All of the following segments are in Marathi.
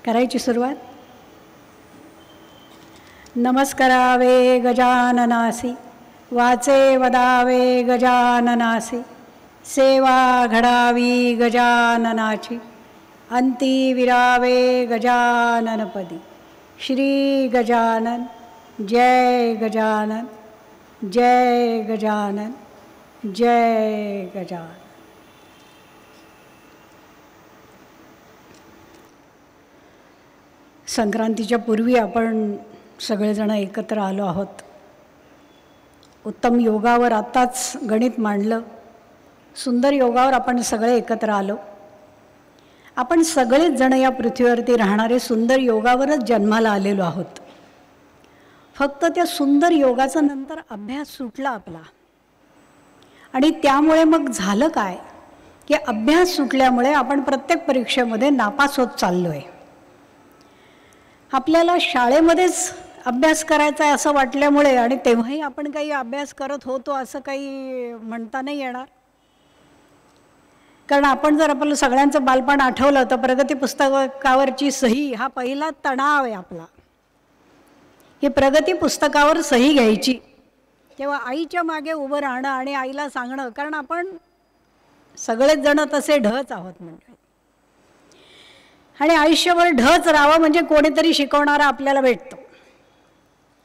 करायची सुरुवात. नमस्करावे गजाननासी, वाचे वदावे गजाननासी, सेवा घडावी गजाननाची, अंती विरावे गजाननपदी. श्री गजानन, जय गजानन, जय गजानन, जय गजानन. संक्रांतीच्या पूर्वी आपण सगळेजण एकत्र आलो आहोत. उत्तम योगावर आत्ताच गणित मांडलं. सुंदर योगावर आपण सगळे एकत्र आलो. आपण सगळेच जण या पृथ्वीवरती राहणारे सुंदर योगावरच जन्माला आलेलो आहोत. फक्त त्या सुंदर योगाचा नंतर अभ्यास सुटला आपला. आणि त्यामुळे मग झालं काय की अभ्यास सुटल्यामुळे आपण प्रत्येक परीक्षेमध्ये नापास होत चाललो आहे. आपल्याला शाळेमध्येच अभ्यास करायचा आहे असं वाटल्यामुळे, आणि तेव्हाही आपण काही अभ्यास करत होतो असं काही म्हणता नाही येणार. कारण आपण जर आपलं सगळ्यांचं बालपण आठवलं तर प्रगती पुस्तकावरची सही हा पहिला तणाव आहे आपला. ही प्रगती पुस्तकावर सही घ्यायची तेव्हा आईच्या मागे उभं राहणं आणि आईला सांगणं, कारण आपण सगळेच जण तसे ढच आहोत म्हणजे. आणि आयुष्यभर ढच राहावं म्हणजे कोणीतरी शिकवणारा आपल्याला भेटतो.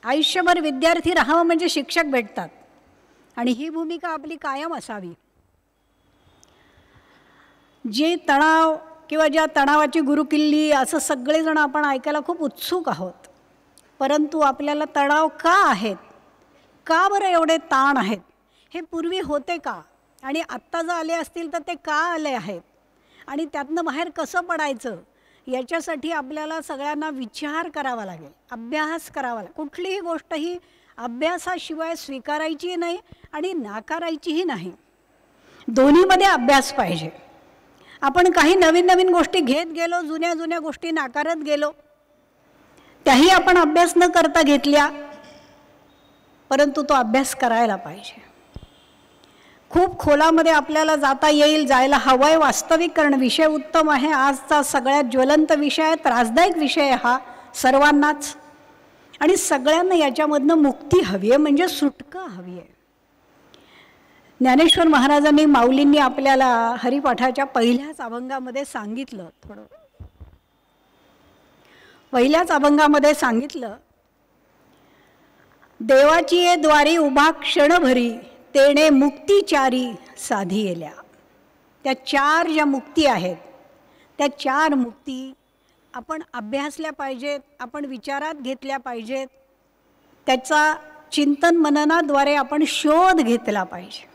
आयुष्यभर विद्यार्थी राहावं म्हणजे शिक्षक भेटतात. आणि ही भूमिका आपली कायम असावी. जे तणाव किंवा ज्या तणावाची गुरुकिल्ली असं सगळेजण आपण ऐकायला खूप उत्सुक आहोत. परंतु आपल्याला तणाव का आहेत, का बरं एवढे ताण आहेत, हे पूर्वी होते का, आणि आत्ता जर आले असतील तर ते का आले आहेत, आणि त्यातनं बाहेर कसं पडायचं, याच्यासाठी आपल्याला सगळ्यांना विचार करावा लागेल, अभ्यास करावा लागेल. कुठलीही गोष्ट ही अभ्यासाशिवाय स्वीकारायची नाही आणि नाकारायचीही नाही. दोन्हीमध्ये अभ्यास पाहिजे. आपण काही नवीन नवीन गोष्टी घेत गेलो, जुन्या जुन्या गोष्टी नाकारत गेलो, त्याही आपण अभ्यास न करता घेतल्या. परंतु तो अभ्यास करायला पाहिजे. खूप खोलामध्ये आपल्याला जाता येईल, जायला हवं आहे. वास्तविकरण विषय उत्तम आहे. आजचा सगळ्यात ज्वलंत विषय आहे, त्रासदायक विषय हा सर्वांनाच. आणि सगळ्यांना याच्यामधनं मुक्ती हवी आहे, म्हणजे सुटका हवी आहे. ज्ञानेश्वर महाराजांनी, माऊलींनी आपल्याला हरिपाठाच्या पहिल्याच अभंगामध्ये सांगितलं. पहिल्याच अभंगामध्ये सांगितलं, देवाची ये द्वारी उभा क्षणभरी, तेणे मुक्तीचारी साधी येल्या. त्या चार ज्या मुक्ती आहेत, त्या चार मुक्ती आपण अभ्यासल्या पाहिजेत, आपण विचारात घेतल्या पाहिजेत. त्याचा चिंतन मननाद्वारे आपण शोध घेतला पाहिजे.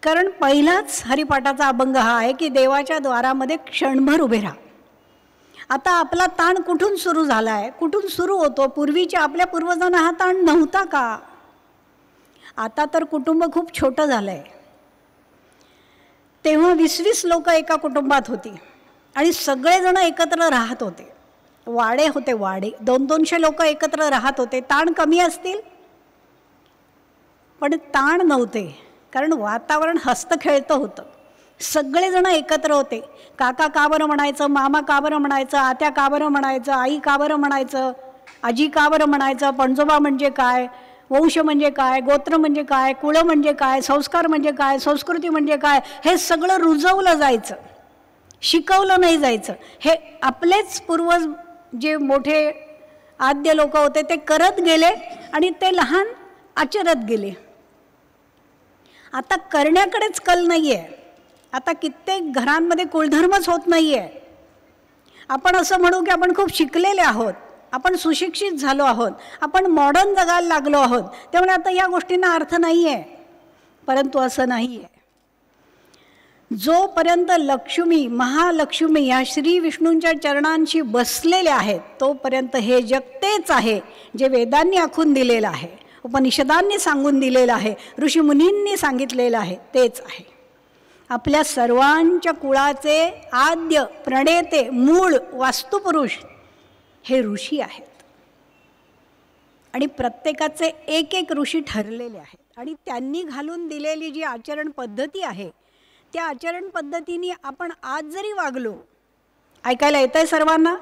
कारण पहिलाच हरिपाठाचा अभंग हा आहे की देवाच्या द्वारामध्ये क्षणभर उभे राहा. आता आपला ताण कुठून सुरू झाला आहे, कुठून सुरू होतो? पूर्वीच्या आपल्या पूर्वजांना हा ताण नव्हता का? आता तर कुटुंब खूप छोटं झालं आहे. तेव्हा 20-20 लोक एका कुटुंबात होती आणि सगळेजण एकत्र राहत होते. वाडे होते, वाडे 200-200 लोक एकत्र राहत होते. ताण कमी असतील पण ताण नव्हते, कारण वातावरण हस्तखेळतं होतं. सगळेजण एकत्र होते. काका का बरं म्हणायचं, मामा का बरं म्हणायचं, आत्या का बरं म्हणायचं, आई का बरं म्हणायचं, आजी का बरं म्हणायचं, पणजोबा म्हणजे काय, वंश म्हणजे काय, गोत्र म्हणजे काय, कुळ म्हणजे काय, संस्कार म्हणजे काय, संस्कृती म्हणजे काय, हे सगळं रुजवलं जायचं, शिकवलं नाही जायचं. हे आपलेच पूर्वज जे मोठे आद्य लोक होते ते करत गेले आणि ते लहान आचरत गेले. आता करण्याकडेच कल नाही आहे. आता कित्येक घरांमध्ये कुळधर्मच होत नाही आहे. आपण असं म्हणू की आपण खूप शिकलेले आहोत, आपण सुशिक्षित झालो आहोत, आपण मॉडर्न जगायला लागलो आहोत, त्यामुळे आता या गोष्टींना अर्थ नाही आहे. परंतु असं नाही आहे. जोपर्यंत लक्ष्मी, महालक्ष्मी या श्री विष्णूंच्या चरणांशी बसलेले आहेत, तोपर्यंत हे जग तेच आहे जे वेदांनी आखून दिलेलं आहे, उपनिषदांनी सांगून दिलेलं आहे, ऋषीमुनींनी सांगितलेलं आहे, तेच आहे. आपल्या सर्वांच्या कुळाचे आद्य प्रणेते मूळ वास्तुपुरुष हे ऋषी आहेत. आणि प्रत्येकाचे एक एक ऋषी ठरलेले आहेत. आणि त्यांनी घालून दिलेली जी आचरण पद्धती आहे, त्या आचरण पद्धतीने आपण आज जरी वागलो, ऐकायला येत आहे सर्वांना?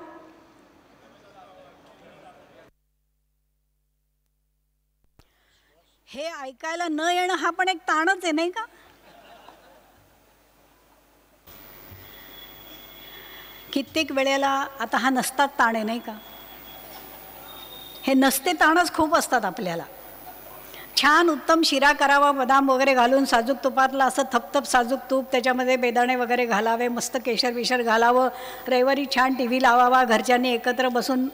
हे ऐकायला न येणं हा पण एक ताणच आहे, नाही का? कित्येक वेळेला आता हा नसतात ताण आहे, नाही का? हे नसते ताणच खूप असतात आपल्याला. छान उत्तम शिरा करावा, बदाम वगैरे घालून साजूक तुपातला असं थपथप साजूक तूप, त्याच्यामध्ये बेदाणे वगैरे घालावे, मस्त केशर विशर घालावं, रविवारी छान टी व्ही लावावा, घरच्यांनी एकत्र बसून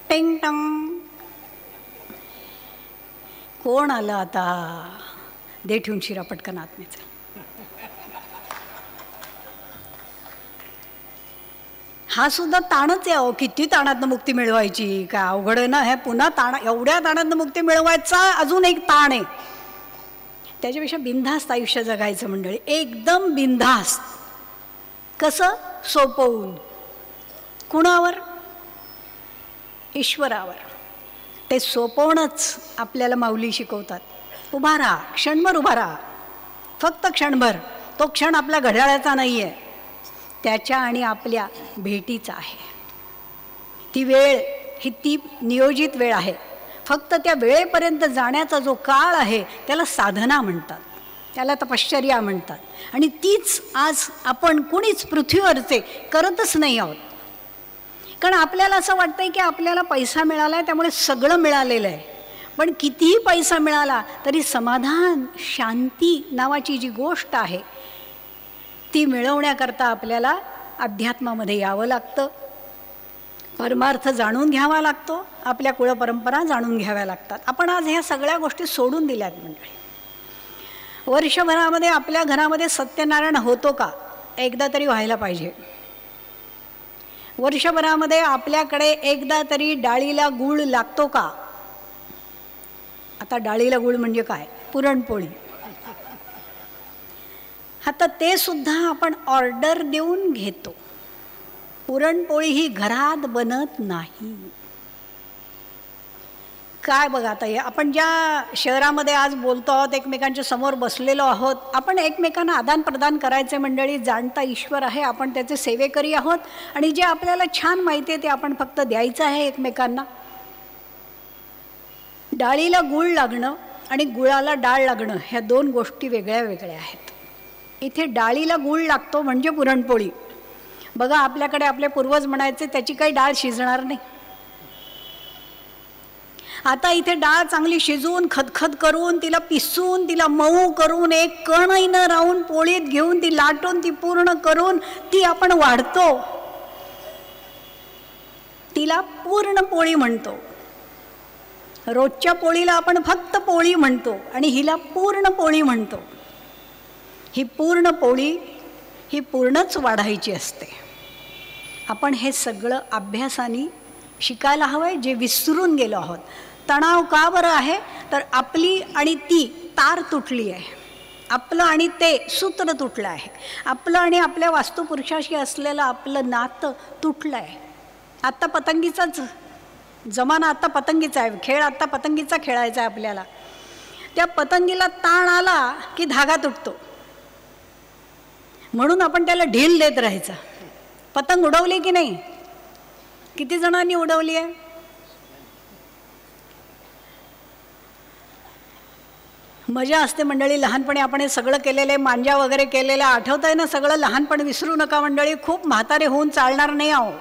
टिंग टंग. कोण आलं आता? दे ठेवून शिरा पटकन आत्म्याचा. हा सुद्धा ताणच आहे. अहो, किती ताणातनं मुक्ती मिळवायची, काय अवघड आहे ना हे. पुन्हा एवढ्या ताणातनं मुक्ती मिळवायचा अजून एक ताण आहे. त्याच्यापेक्षा बिनधास्त आयुष्य जगायचं मंडळी, एकदम बिनधास्त. कसं? सोपवून. कुणावर? ईश्वरावर. ते सोपवणंच आपल्याला माऊली शिकवतात. उभा राहा, क्षणभर उभा राहा, फक्त क्षणभर. तो क्षण आपल्या घड्याळाचा नाही आहे, त्याच्या आणि आपल्या भेटीचा आहे. ती वेळ ही ती नियोजित वेळ आहे. फक्त त्या वेळेपर्यंत जाण्याचा जो काळ आहे त्याला साधना म्हणतात, त्याला तपश्चर्या म्हणतात. आणि तीच आज आपण कुणीच पृथ्वीवरचे करतच नाही आहोत. कारण आपल्याला असं वाटतंय की आपल्याला पैसा मिळाला आहे त्यामुळे सगळं मिळालेलं आहे. पण कितीही पैसा मिळाला तरी समाधान, शांती नावाची जी गोष्ट आहे ती मिळवण्याकरता आपल्याला अध्यात्मामध्ये यावं लागतं, परमार्थ जाणून घ्यावा लागतो, आपल्या कुळपरंपरा जाणून घ्याव्या लागतात. आपण आज ह्या सगळ्या गोष्टी सोडून दिल्यात मंडळी. वर्षभरामध्ये आपल्या घरामध्ये सत्यनारायण होतो का? एकदा तरी व्हायला पाहिजे. वर्षभरामध्ये आपल्याकडे एकदा तरी डाळीला गूळ लागतो का? आता डाळीला गूळ म्हणजे काय? पुरणपोळी. आता ते सुद्धा आपण ऑर्डर देऊन घेतो. पुरणपोळी ही घरात बनत नाही. काय बघा, आता आपण ज्या शहरामध्ये आज बोलतो आहोत, एकमेकांच्या समोर बसलेलो आहोत, आपण एकमेकांना आदान प्रदान करायचे मंडळी. जाणता ईश्वर आहे, आपण त्याचे सेवेकरी आहोत. आणि जे आपल्याला छान माहिती आहे ते आपण फक्त द्यायचं आहे एकमेकांना. डाळीला गूळ लागणं आणि गुळाला डाळ लागणं ह्या दोन गोष्टी वेगळ्या वेगळ्या आहेत. इथे डाळीला गूळ लागतो म्हणजे पुरणपोळी. बघा, आपल्याकडे आपले पूर्वज म्हणायचे त्याची काही डाळ शिजणार नाही. आता इथे डाळ चांगली शिजवून खदखद करून तिला पिसून तिला मऊ करून एक कणही न राहून पोळीत घेऊन ती लाटून ती पूर्ण करून ती आपण वाढतो, तिला पूर्ण पोळी म्हणतो. रोजच्या पोळीला आपण फक्त पोळी म्हणतो आणि हिला पूर्ण पोळी म्हणतो. ही पूर्ण पोळी ही पूर्णच वाढायची असते. आपण हे सगळं अभ्यासाने शिकायला हवं आहे, जे विसरून गेलो आहोत. तणाव का बरं आहे? तर आपली आणि ती तार तुटली आहे, आपलं आणि ते सूत्र तुटलं आहे, आपलं आणि आपल्या वास्तुपुरुषाशी असलेलं आपलं नातं तुटलं आहे. आत्ता पतंगीचाच जमाना, आत्ता पतंगीचा आहे, खेळ आत्ता पतंगीचा खेळायचा आहे आपल्याला. त्या पतंगीला ताण आला की धागा तुटतो, म्हणून आपण त्याला ढील देत राहायचा. पतंग उडवली की नाही? किती जणांनी उडवली आहे? मजा असते मंडळी. लहानपणी आपण हे सगळं केलेलं आहे, मांजा वगैरे केलेलं आहे, आठवत आहे ना सगळं? लहानपण विसरू नका मंडळी. खूप म्हातारे होऊन चालणार नाही आहो.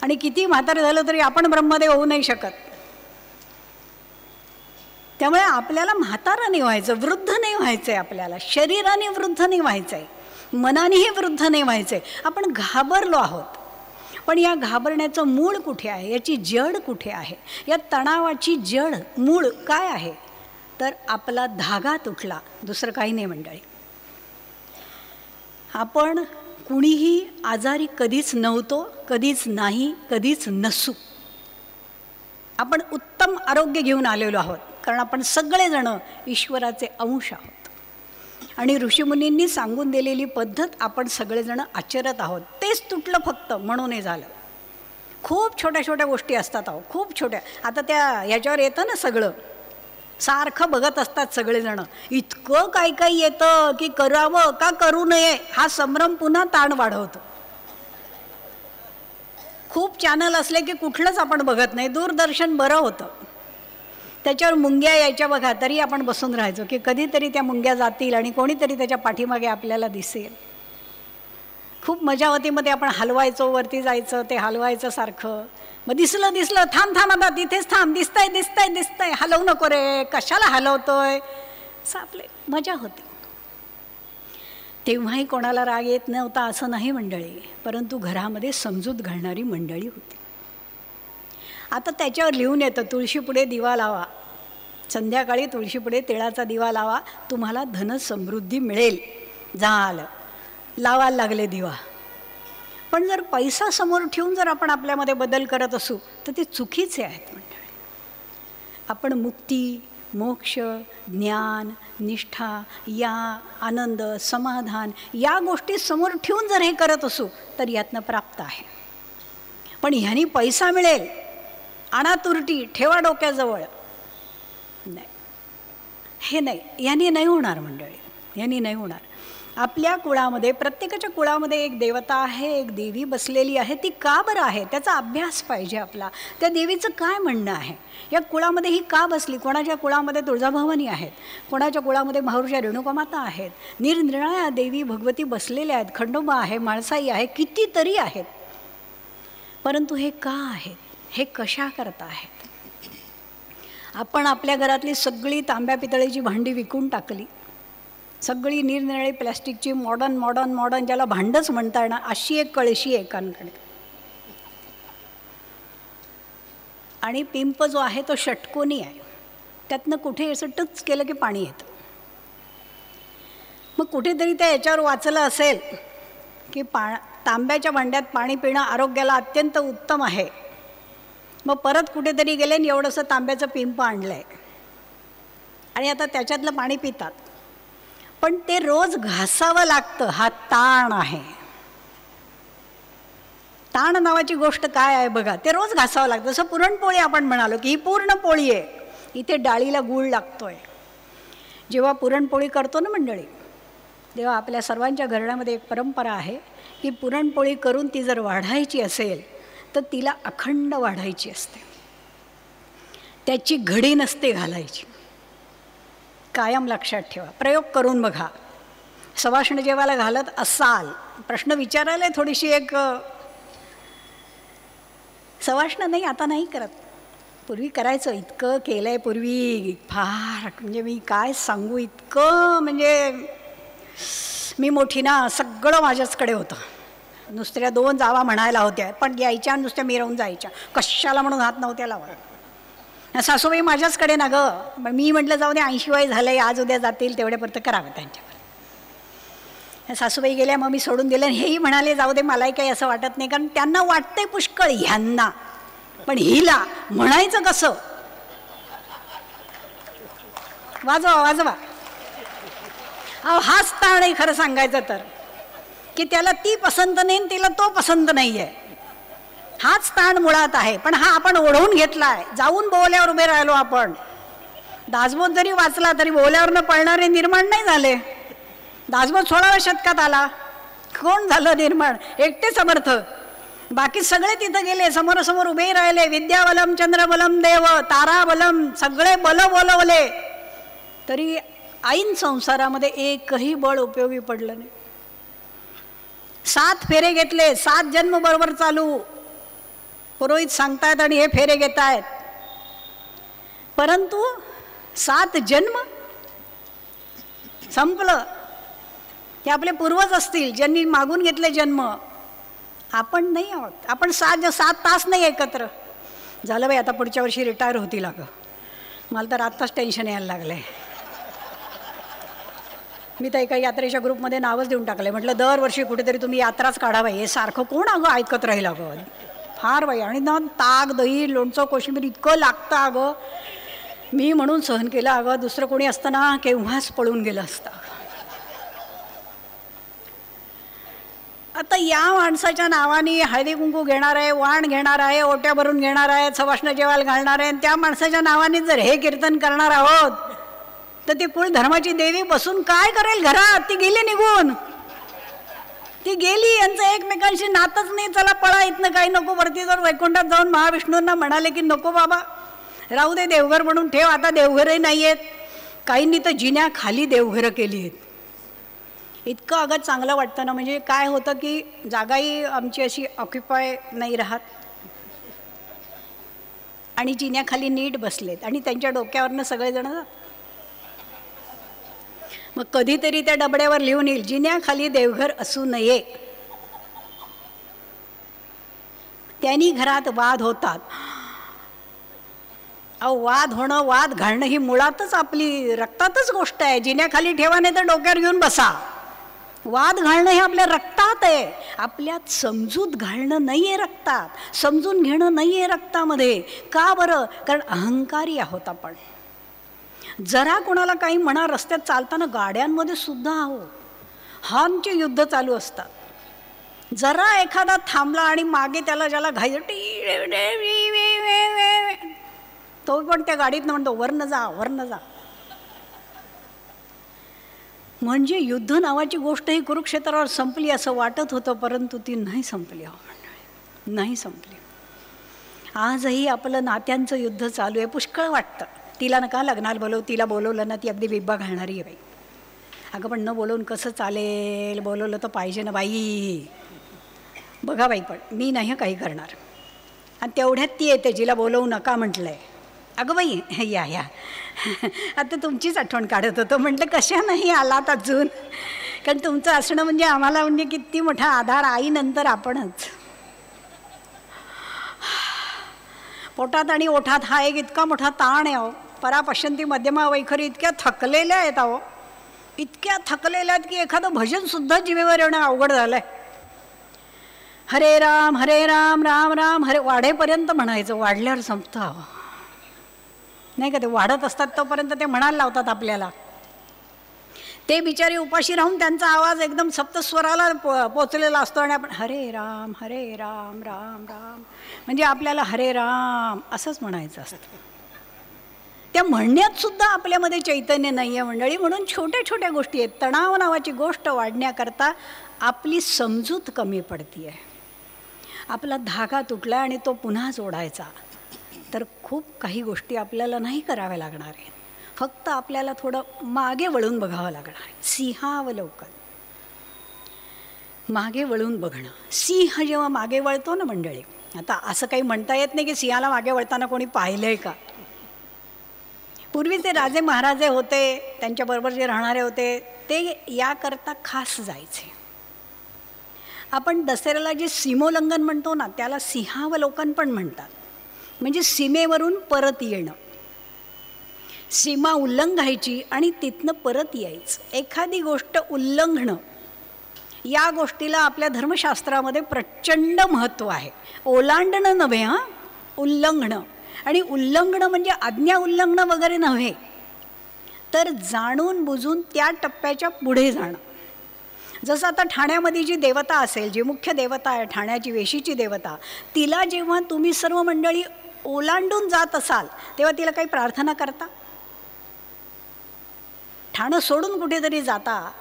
आणि किती म्हातारे झालं तरी आपण ब्रह्मदेव होऊ नाही शकत. त्यामुळे आपल्याला म्हातारा नाही व्हायचं, वृद्ध नाही व्हायचं आहे. आपल्याला शरीराने वृद्ध नाही व्हायचं आहे, मनानेही वृद्ध नाही व्हायचं आहे. आपण घाबरलो आहोत. पण या घाबरण्याचं मूळ कुठे आहे? याची जड कुठे आहे? या तणावाची जड मूळ काय आहे? तर आपला धागा तुटला, दुसरं काही नाही मंडळी. आपण कुणीही आजारी कधीच नव्हतो, कधीच नाही, कधीच नसू. आपण उत्तम आरोग्य घेऊन आलेलो आहोत, कारण आपण सगळेजण ईश्वराचे अंश आहोत. आणि ऋषीमुनींनी सांगून दिलेली पद्धत आपण सगळेजण आचरत आहोत. तेच तुटलं फक्त, म्हणून हे झालं. खूप छोट्या छोट्या गोष्टी असतात अहो, खूप छोट्या. आता त्या ह्याच्यावर येतं ना सगळं, सारखं बघत असतात सगळेजण. इतकं काय काय येतं की करावं का करू नये हा संभ्रम पुन्हा ताण वाढवतो. खूप चॅनल असले की कुठलंच आपण बघत नाही. दूरदर्शन बरं होतं, त्याच्यावर मुंग्या यायच्या बघा, तरी आपण बसून राहायचो की कधीतरी त्या मुंग्या जातील आणि कोणीतरी त्याच्या पाठीमागे आपल्याला दिसेल. खूप मजा होती. मग ते आपण हलवायचो, वरती जायचं, ते हलवायचं सारखं. मग दिसलं थांब आता तिथेच थांब, दिसतंय हलवू नको रे, कशाला हलवतोय, असं आपले मजा होती. तेव्हाही कोणाला राग येत नव्हता असं नाही मंडळी, परंतु घरामध्ये समजूत घालणारी मंडळी होती. आता त्याच्यावर लिहून येतं, तुळशीपुढे दिवा लावा, संध्याकाळी तुळशीपुढे तिळाचा दिवा लावा, तुम्हाला धनसमृद्धी मिळेल. झालं, लावायला लागले दिवा. पण जर पैसा समोर ठेवून जर आपण आपल्यामध्ये बदल करत असू तर ते चुकीचे आहेत मंडळी. आपण मुक्ती, मोक्ष, ज्ञान, निष्ठा, या आनंद, समाधान या गोष्टी समोर ठेवून जर हे करत असू तर यातनं प्राप्त आहे. पण ह्यानी पैसा मिळेल, आणा तुरटी, ठेवा डोक्याजवळ, नाही, हे नाही, ह्यानी नाही होणार मंडळी, ह्यानी नाही होणार. आपल्या कुळामध्ये, प्रत्येकाच्या कुळामध्ये एक देवता आहे, एक देवी बसलेली आहे. ती का बरं आहे त्याचा अभ्यास पाहिजे आपला. त्या देवीचं काय म्हणणं आहे, या कुळामध्ये ही का बसली. कोणाच्या कुळामध्ये तुळजाभवानी आहेत, कोणाच्या कुळामध्ये माहुरच्या रेणुकामाता आहेत, निरनिराळ्या देवी भगवती बसलेल्या आहेत, खंडोबा आहे, माळसाई आहे, कितीतरी आहेत. परंतु हे का आहेत, हे कशा करता आहेत. आपण आपल्या घरातली सगळी तांब्या पितळेची भांडी विकून टाकली, सगळी निरनिराळी प्लॅस्टिकची मॉडर्न ज्याला भांडंच म्हणता येणार अशी एक कळशी एकांकडे, आणि पिंप जो आहे तो षटकोनी आहे, त्यातनं कुठे असं टच केलं की पाणी येतं. मग कुठेतरी त्या याच्यावर वाचलं असेल की तांब्याच्या भांड्यात पाणी पिणं आरोग्याला अत्यंत उत्तम आहे. मग परत कुठेतरी गेले आणि एवढंसं तांब्याचं पिंप आणलं आहे आणि आता त्याच्यातलं पाणी पितात. पण ते रोज घासावं लागतं, हा ताण आहे. ताण नावाची गोष्ट काय आहे बघा, ते रोज घासावं लागतं. जसं पुरणपोळी आपण म्हणालो की ही पूर्ण पोळी आहे, इथे डाळीला गूळ लागतोय. जेव्हा पुरणपोळी करतो ना मंडळी, तेव्हा आपल्या सर्वांच्या घरामध्ये एक परंपरा आहे की पुरणपोळी करून ती जर वाढायची असेल तर तिला अखंड वाढायची असते, त्याची घडी नसते घालायची. कायम लक्षात ठेवा, प्रयोग करून बघा. सवाष्ण जेवायला घालत असाल, प्रश्न विचारायला थोडीशी एक सवाष्ण नाही, आता नाही करत, पूर्वी करायचं. इतकं केलं आहे पूर्वी, फार म्हणजे मी काय सांगू, इतकं म्हणजे मी मोठी ना, सगळं माझ्याचकडे होतं. नुसत्या 2 जावा म्हणायला होत्या, पण यायच्या नुसत्या मिरवून जायच्या, कशाला म्हणून हात नव्हत्या लावत. सासूबाई माझ्याचकडे ना गं, मी म्हटलं जाऊ दे, 80 वय झालंय, आज उद्या जातील, तेवढ्यापुरतं करावं त्यांच्यावर. सासूबाई गेल्या, मग मी सोडून दिलं. हेही म्हणाले जाऊ दे, मलाही काही असं वाटत नाही, कारण त्यांना वाटतंय पुष्कळ ह्यांना, पण हिला म्हणायचं कसं. वाजवा. अहो हाच ताण आहे खरं सांगायचं तर, की त्याला ती पसंत नाही, तिला तो पसंत नाही आहे. हाच ताण मुळात आहे. पण हा आपण ओढवून घेतलाय. जाऊन बोल्यावर उभे राहिलो आपण. दासबोध जरी वाचला तरी बोल्यावरनं पळणारे निर्माण नाही झाले. दासबोध 16व्या शतकात आला, कोण झालं निर्माण, एकटे समर्थ. बाकी सगळे तिथं गेले, समोरासमोर उभे राहिले. विद्याबलम, चंद्रबलम देव, ताराबलम, सगळे बल बोलवले, तरी ऐन संसारामध्ये एकही बळ उपयोगी पडलं नाही. 7 फेरे घेतले, 7 जन्म बरोबर चालू, पुरोहित सांगतायत आणि हे फेरे घेत आहेत. परंतु 7 जन्म संपलं. हे आपले पूर्वज असतील ज्यांनी मागून घेतले जन्म, आपण नाही आहोत. आपण 7 तास नाही एकत्र झालं बाई. आता पुढच्या वर्षी रिटायर होतील. अगं मला तर आत्ताच टेन्शन यायला लागलंय. मी तर एका यात्रेच्या ग्रुपमध्ये नावच देऊन टाकलंय, म्हटलं दरवर्षी कुठेतरी तुम्ही यात्राच काढावा. हे सारखं कोण अगं ऐकत राहील अगं, फार बाई. आणि ना ताक, दही, लोणचं, कोशिंबीर इतकं लागतं अगं. मी म्हणून सहन केलं अगं, दुसरं कोणी असतं ना केव्हाच पळून गेलं असतं. आता या माणसाच्या नावाने हळदी कुंकू घेणार आहे, वाण घेणार आहे, ओट्या भरून घेणार आहे, सवाष्ण जेवायला घालणार आहे, आणि त्या माणसाच्या नावाने जर हे कीर्तन करणार आहोत तर ती कुळ धर्माची देवी बसून काय करेल घरात? ती गेली निघून, ती गेली. यांचं एकमेकांशी नातच नाही. चला पळा इथनं, काही नको. वरती जर वैकुंठात जाऊन महाविष्णूंना म्हणाले की नको बाबा, राहू दे, देवघर म्हणून ठेव. आता देवघरही नाही आहेत. काहींनी तर जिन्याखाली देवघरं केली आहेत. इतकं अगं चांगलं वाटतं ना. म्हणजे काय होतं की जागाही आमची अशी ऑक्युपाय नाही राहत आणि जिन्याखाली नीट बसलेत आणि त्यांच्या डोक्यावरनं सगळेजण. मग कधीतरी त्या डबड्यावर लिहून येईल, जिन्याखाली देवघर असू नये. त्यांनी घरात वाद होतात. अहो, वाद होणं, वाद घालणं ही मुळातच आपली रक्तातच गोष्ट आहे. जिन्याखाली ठेवा, नाही तर डोक्यावर घेऊन बसा. वाद घालणं हे आपल्या रक्तात आहे. आपल्यात समजूत घालणं नाही आहे रक्तात, समजून घेणं नाही आहे रक्तामध्ये. का बरं? कारण अहंकारी आहोत आपण. जरा कोणाला काही म्हणा, रस्त्यात चालताना गाड्यांमध्ये सुद्धा आहो हॉर्नचे युद्ध चालू असतात. जरा एखादा थांबला आणि मागे त्याला ज्याला घाई, तो पण त्या गाडीतनं म्हणतो वरनं जा, वरनं जा. म्हणजे युद्ध नावाची गोष्ट ही कुरुक्षेत्रावर संपली असं वाटत होतं, परंतु ती नाही संपली. मंडळी, नाही संपली. आजही आपलं नात्यांचं युद्ध चालू आहे. पुष्कळ वाटतं, तिला नका लग्नाला बोलव, तिला बोलवलं ना ती अगदी बिब्बा घालणारी आहे बाई. अगं पण न बोलवून कसं चालेल? बोलवलं तर पाहिजे ना बाई. बघा बाई, पण मी नाही काही करणार. आणि तेवढ्यात ती येते जिला बोलवू नका म्हटलंय. अगं बाई, या या, आता तुमचीच आठवण काढत होतो. म्हटलं कशा नाही आलात अजून? कारण तुमचं असणं म्हणजे आम्हाला म्हणजे किती मोठा आधार. आईनंतर आपणच. पोटात आणि ओठात हा एक इतका मोठा ताण आहे. अहो, परापश्यंती मध्यमा वैखरी इतक्या थकलेल्या आहेत. अहो, इतक्या थकलेल्या आहेत की एखादं भजनसुद्धा जिवेवर येणं अवघड झालं आहे. हरे राम राम राम हरे वाढेपर्यंत म्हणायचं. वाढल्यावर संपतं. हवं नाही का? ते वाढत असतात तोपर्यंत ते म्हणायला लावतात आपल्याला. ते बिचारे उपाशी राहून त्यांचा आवाज एकदम सप्तस्वराला पोचलेला असतो आणि आपण हरे राम राम राम म्हणजे आपल्याला हरे राम असंच म्हणायचं असतं. त्या म्हणण्यात सुद्धा आपल्यामध्ये चैतन्य नाही आहे मंडळी. म्हणून छोट्या छोट्या गोष्टी आहेत. तणाव नावाची गोष्ट वाढण्याकरता आपली समजूत कमी पडती आहे. आपला धागा तुटला आणि तो पुन्हा जोडायचा तर खूप काही गोष्टी आपल्याला नाही कराव्या लागणार आहेत. फक्त आपल्याला थोडं मागे वळून बघावं लागणार आहे. सिंहावलोकन, मागे वळून बघणं. सिंह जेव्हा मागे वळतो ना मंडळी, आता असं काही म्हणता येत नाही की सिंहाला मागे वळताना कोणी पाहिलं आहे का. पूर्वीचे राजे महाराजे होते, त्यांच्याबरोबर जे राहणारे होते ते याकरता खास जायचे. आपण दसऱ्याला जे सीमोल्लंघन म्हणतो ना त्याला सिंहावलोकन पण म्हणतात. म्हणजे सीमेवरून परत येणं. सीमा उल्लंघायची आणि तिथनं परत यायचं. एखादी गोष्ट उल्लंघणं या गोष्टीला आपल्या धर्मशास्त्रामध्ये प्रचंड महत्त्व आहे. ओलांडणं नव्हे, हां, उल्लंघणं. आणि उल्लंघणं म्हणजे आज्ञा उल्लंघणं वगैरे नव्हे, तर जाणून बुजून त्या टप्प्याच्या पुढे जाणं. जसं आता ठाण्यामध्ये जी देवता असेल, जी मुख्य देवता आहे ठाण्याची, वेशीची देवता, तिला जेव्हा तुम्ही सर्व मंडळी ओलांडून जात असाल तेव्हा तिला काही प्रार्थना करता? ठाणं सोडून कुठेतरी जाता,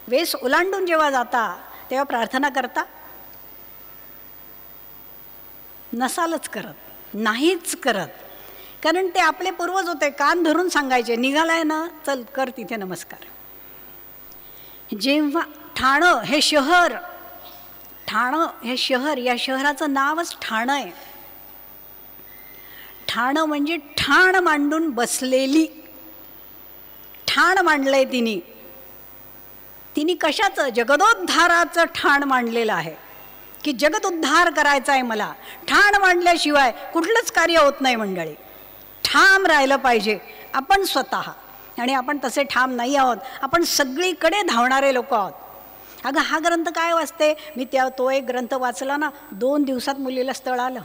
वेस ओलांडून जेव्हा जाता तेव्हा प्रार्थना करता? नसालच करत, नाहीच करत. कारण ते आपले पूर्वज होते, कान धरून सांगायचे, निघालाय ना चल कर तिथे नमस्कार. जेव्हा ठाणं हे शहर, ठाणं हे शहर, या शहराचं नावच ठाणं आहे. ठाणं म्हणजे ठाण मांडून बसलेली. ठाण मांडलंय तिने. तिने कशाचं? जगदोद्धाराचं ठाण मांडलेलं आहे की जगत उद्धार करायचा आहे मला. ठाण मांडल्याशिवाय कुठलंच कार्य होत नाही मंडळी. ठाम राहिलं पाहिजे आपण स्वतः. आणि आपण तसे ठाम नाही आहोत. आपण सगळीकडे धावणारे लोक आहोत. अगं हा ग्रंथ काय वाचते मी? तो एक ग्रंथ वाचला ना, 2 दिवसात मुलीला स्थळ आलं.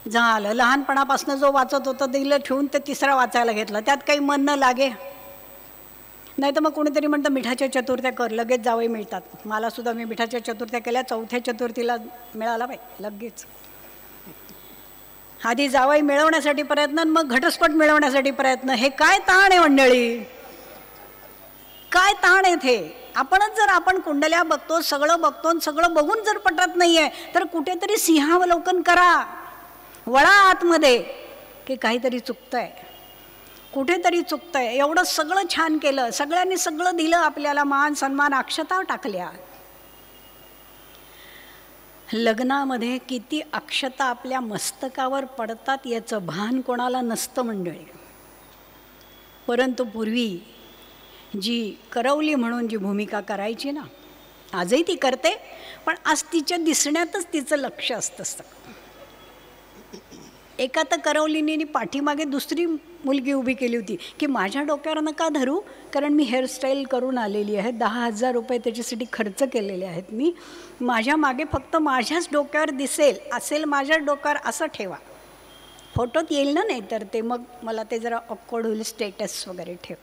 झालं. लहानपणापासून जो वाचत होतं दिलं ठेवून ते तिसरा वाचायला घेतला. त्यात काही मन न लागे. नाही तर मग कोणीतरी म्हणतं मिठाच्या चतुर्थ्या कर, लगेच जावई मिळतात. मला सुद्धा मी मिठाच्या चतुर्थ्या केल्या, चौथ्या चतुर्थीला मिळाला बाई लगेच. आधी जावई मिळवण्यासाठी प्रयत्न, मग घटस्फोट मिळवण्यासाठी प्रयत्न. हे काय ताण आहे मंडळी, काय ताण आहे ते. आपणच जर आपण कुंडल्या बघतो, सगळं बघतो, सगळं बघून जर पटत नाहीये तर कुठेतरी सिंहावलोकन करा, वळा आतमध्ये की काहीतरी चुकतंय, कुठेतरी चुकतंय. एवढं सगळं छान केलं, सगळ्यांनी सगळं दिलं आपल्याला, मान सन्मान अक्षता टाकल्या. लग्नामध्ये किती अक्षता आपल्या मस्तकावर पडतात याचं भान कोणाला नसतं मंडळी. परंतु पूर्वी जी करवली म्हणून जी भूमिका करायची ना, आजही ती करते, पण आज तिच्या दिसण्यातच तिचं लक्ष असतं. एका तर करवलीने पाठीमागे दुसरी मुलगी उभी केली होती की माझ्या डोक्यावर नका धरू, कारण मी हेअरस्टाईल करून आलेली आहे, 10,000 रुपये त्याच्यासाठी खर्च केलेले आहेत मी, माझ्या मागे फक्त माझ्याच डोक्यावर दिसेल असेल माझ्या डोक्यावर असं ठेवा, फोटोत येईल ना, नाही तर ते मग मला ते जरा ऑकवर्ड होईल, स्टेटस वगैरे ठेव.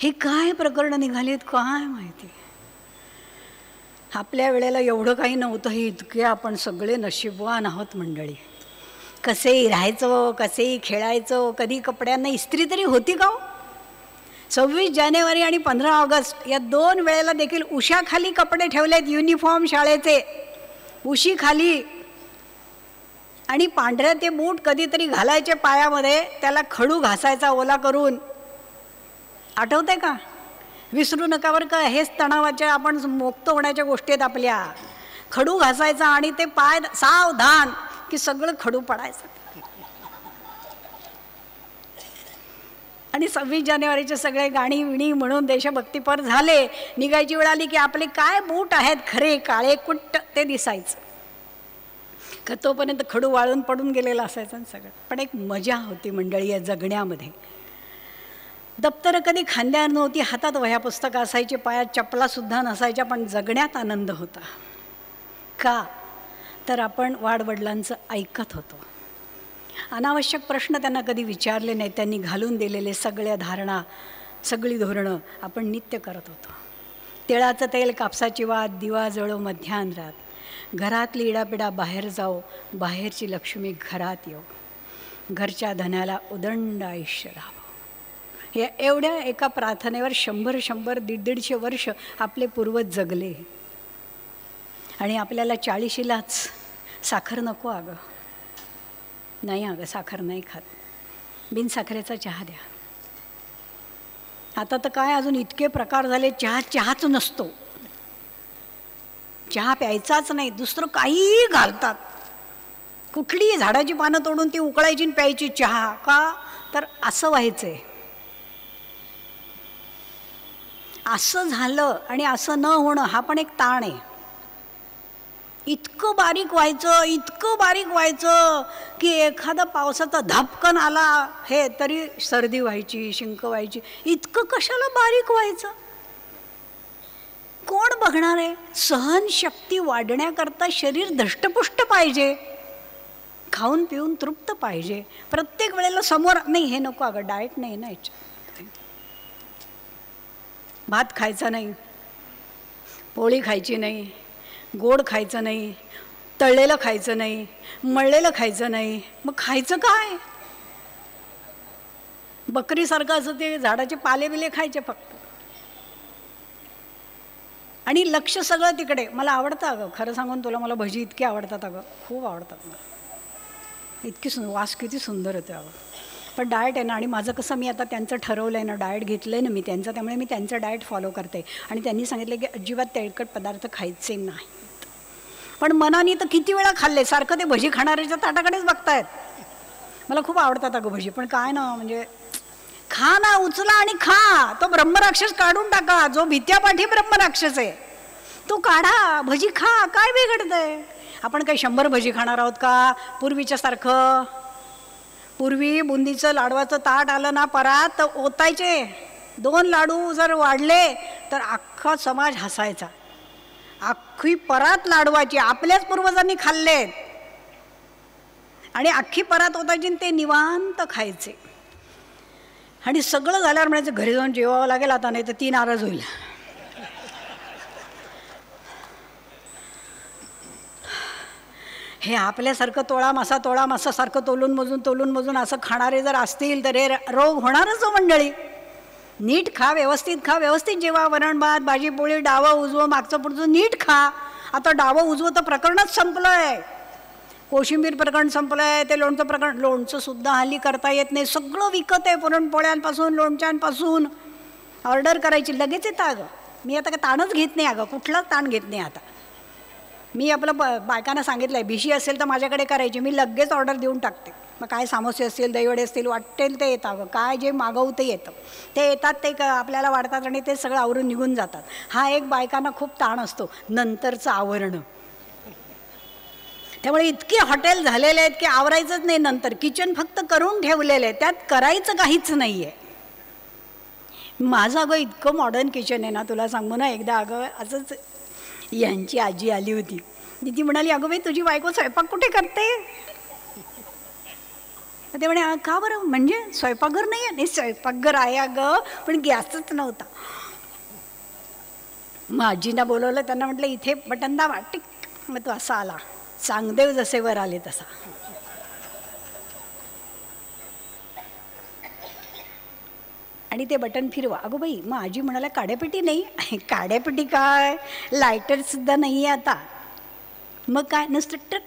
हे काय प्रकरण निघालीत काय माहिती. आपल्या वेळेला एवढं काही नव्हतं, हे इतके आपण सगळे नशीबवान आहोत मंडळी. कसेही राहायचं, कसेही खेळायचं, कधी कपड्यांना इस्त्री तरी होती का हो. 26 जानेवारी आणि 15 ऑगस्ट या 2 वेळेला देखील उशाखाली कपडे ठेवलेत, युनिफॉर्म शाळेचे उशीखाली, आणि पांढऱ्या ते बूट कधीतरी घालायचे पायामध्ये, त्याला खडू घासायचा ओला करून. आठवतंय का? विसरू नका बरं का, हेच तणावाच्या आपण मुक्त होण्याच्या गोष्टी आहेत आपल्या. खडू घासायचा आणि ते पाय सावधान की सगळं खडू पडायचं. आणि 26 जानेवारीचे सगळे गाणी विणी म्हणून देशभक्तीपर झाले, निघायची वेळ आली की आपले काय बूट आहेत खरे काळे कुट्ट ते दिसायचं. का तोपर्यंत खडू वाळून पडून गेलेला असायचं सगळं. पण एक मजा होती मंडळी या जगण्यामध्ये. दप्तरं कधी खांद्यावर नव्हती, हातात वह्या पुस्तकं असायची, पायात चपलासुद्धा नसायच्या, पण जगण्यात आनंद होता. का तर आपण वाडवडिलांचं ऐकत होतो. अनावश्यक प्रश्न त्यांना कधी विचारले नाही, त्यांनी घालून दिलेले सगळ्या धारणा, सगळी धोरणं आपण नित्य करत होतो. तिळाचं तेल कापसाची वात, दिवा जळो मध्यान्हरात, घरातली इडापिडा बाहेर जाओ, बाहेरची लक्ष्मी घरात येऊ, घरच्या धन्याला उदंड आयुष्य राहावं. या एवढ्या एका प्रार्थनेवर 100-100, 150 वर्ष आपले पूर्वज जगले. आणि आपल्याला 40शीलाच साखर नको अगं, नाही अगं साखर नाही खात, बिनसाखरेचा चहा द्या. आता तर काय अजून इतके प्रकार झाले, चहाच नसतो, चहा प्यायचाच नाही, दुसरं काहीही घालतात. कुठलीही झाडाची पानं तोडून ती उकळायची आणि प्यायची चहा. का तर असं व्हायचंय. असं झालं आणि असं न होणं हा पण एक ताण आहे. इतकं बारीक व्हायचं, इतकं बारीक व्हायचं की एखादा पावसाचा धपकन आला हे तरी सर्दी व्हायची, शिंक व्हायची. इतकं कशाला बारीक व्हायचं? कोण बघणार आहे? सहनशक्ती वाढण्याकरता शरीर धष्टपुष्ट पाहिजे, खाऊन पिऊन तृप्त पाहिजे. प्रत्येक वेळेला समोर नाही हे नको अगं, डाएट नाही ना याच्या, भात खायचा नाही, पोळी खायची नाही, गोड खायचं नाही, तळलेलं खायचं नाही, मळलेलं खायचं नाही. मग खायचं काय? बकरीसारखं असं ते झाडाचे पाले बिले खायचे फक्त. आणि लक्ष सगळं तिकडे. मला आवडतं अगं, खरं सांगून तुला, मला भजी इतकी आवडतात अगं, खूप आवडतात मला. इतकी वास किती सुंदर होते अगं. पण डाएट आहे ना, आणि माझं कसं, मी आता त्यांचं ठरवलं आहे ना, डाएट घेतलं आहे ना मी त्यांचं, त्यामुळे मी त्यांचं डाएट फॉलो करते. आणि त्यांनी सांगितलं की अजिबात तेलकट पदार्थ खायचे नाही. पण मनाने तर किती वेळा खाल्ले, सारखं ते भजी खाणाऱ्याच्या ताटाकडेच बघतायत. मला खूप आवडतात अगं भजी, पण काय ना, म्हणजे खा ना, उचला आणि खा. तो ब्रह्मराक्षस काढून टाका, जो भित्यापाठी ब्रह्मराक्षस आहे तो काढा, भजी खा, काय बिघडतंय? आपण काही 100 भजी खाणार आहोत का पूर्वीच्या सारखं? पूर्वी बुंदीचं लाडवाचं ताट आलं ना परात, तर ओतायचे. 2 लाडू जर वाढले तर अख्खा समाज हसायचा. अख्खी परात लाडवाची, आपल्याच पूर्वजांनी खाल्लेत, आणि अख्खी परात ओतायची, ते निवांत खायचे. आणि सगळं झाल्यावर म्हणायचं घरी जाऊन जेवावं लागेल आता, नाही तर ती नाराज होईल. हे आपल्यासारखं तोळा मासा सारखं तोलून मजून असं खाणारे जर असतील तर हे रोग होणारच हो मंडळी. नीट खा, व्यवस्थित खा, व्यवस्थित जेवा, वरण भात भाजी पोळी, डावं उजवं मागचं पुढचं नीट खा. आता डावं उजवं तर प्रकरणच संपलं आहे. कोशिंबीर प्रकरण संपलं आहे. ते लोणचं प्रकरण, लोणचं सुद्धा हल्ली करता येत नाही, सगळं विकत आहे. पुरणपोळ्यांपासून लोणच्यांपासून ऑर्डर करायची, लगेच येतं. अगं मी आता काय ताणच घेत नाही, अगं कुठलाच ताण घेत नाही आता. मी आपलं बायकांना सांगितलं आहे, भिशी असेल तर माझ्याकडे करायची, मी लगेच ऑर्डर देऊन टाकते. मग काय समोसे असतील, दहीवडे असतील, वाटेल ते येतं. अगं काय जे मागवू ते येतं. ते येतात, ते आपल्याला वाढतात आणि ते सगळं आवरून निघून जातात. हा एक बायकांना खूप ताण असतो, नंतरचं आवरणं. त्यामुळे इतके हॉटेल झालेले आहेत की आवरायचंच नाही नंतर. किचन फक्त करून ठेवलेलं आहे, त्यात करायचं काहीच नाही आहे. माझं अगं इतकं मॉडर्न किचन आहे ना, तुला सांगू ना. एकदा अगं असंच यांची आजी आली होती. ती म्हणाली, अगं बाई तुझी बायको स्वयंपाक कुठे करते? ते म्हणे, का बरं? म्हणजे स्वयंपाकघर नाही आहे? नाही स्वयंपाकघर आहे अगं, पण गॅसच नव्हता. मग आजींना बोलवलं, त्यांना म्हटलं इथे बटन दाबा, टिक. मग तो असा आला, चांगदेव जसे वर आले तसा. आणि ते बटन फिरवा. अगो बाई, मग आजी म्हणाला काड्यापेटी नाही. काड्यापेटी काय, लायटरसुद्धा नाही आहे आता. मग काय, नुसतं टक.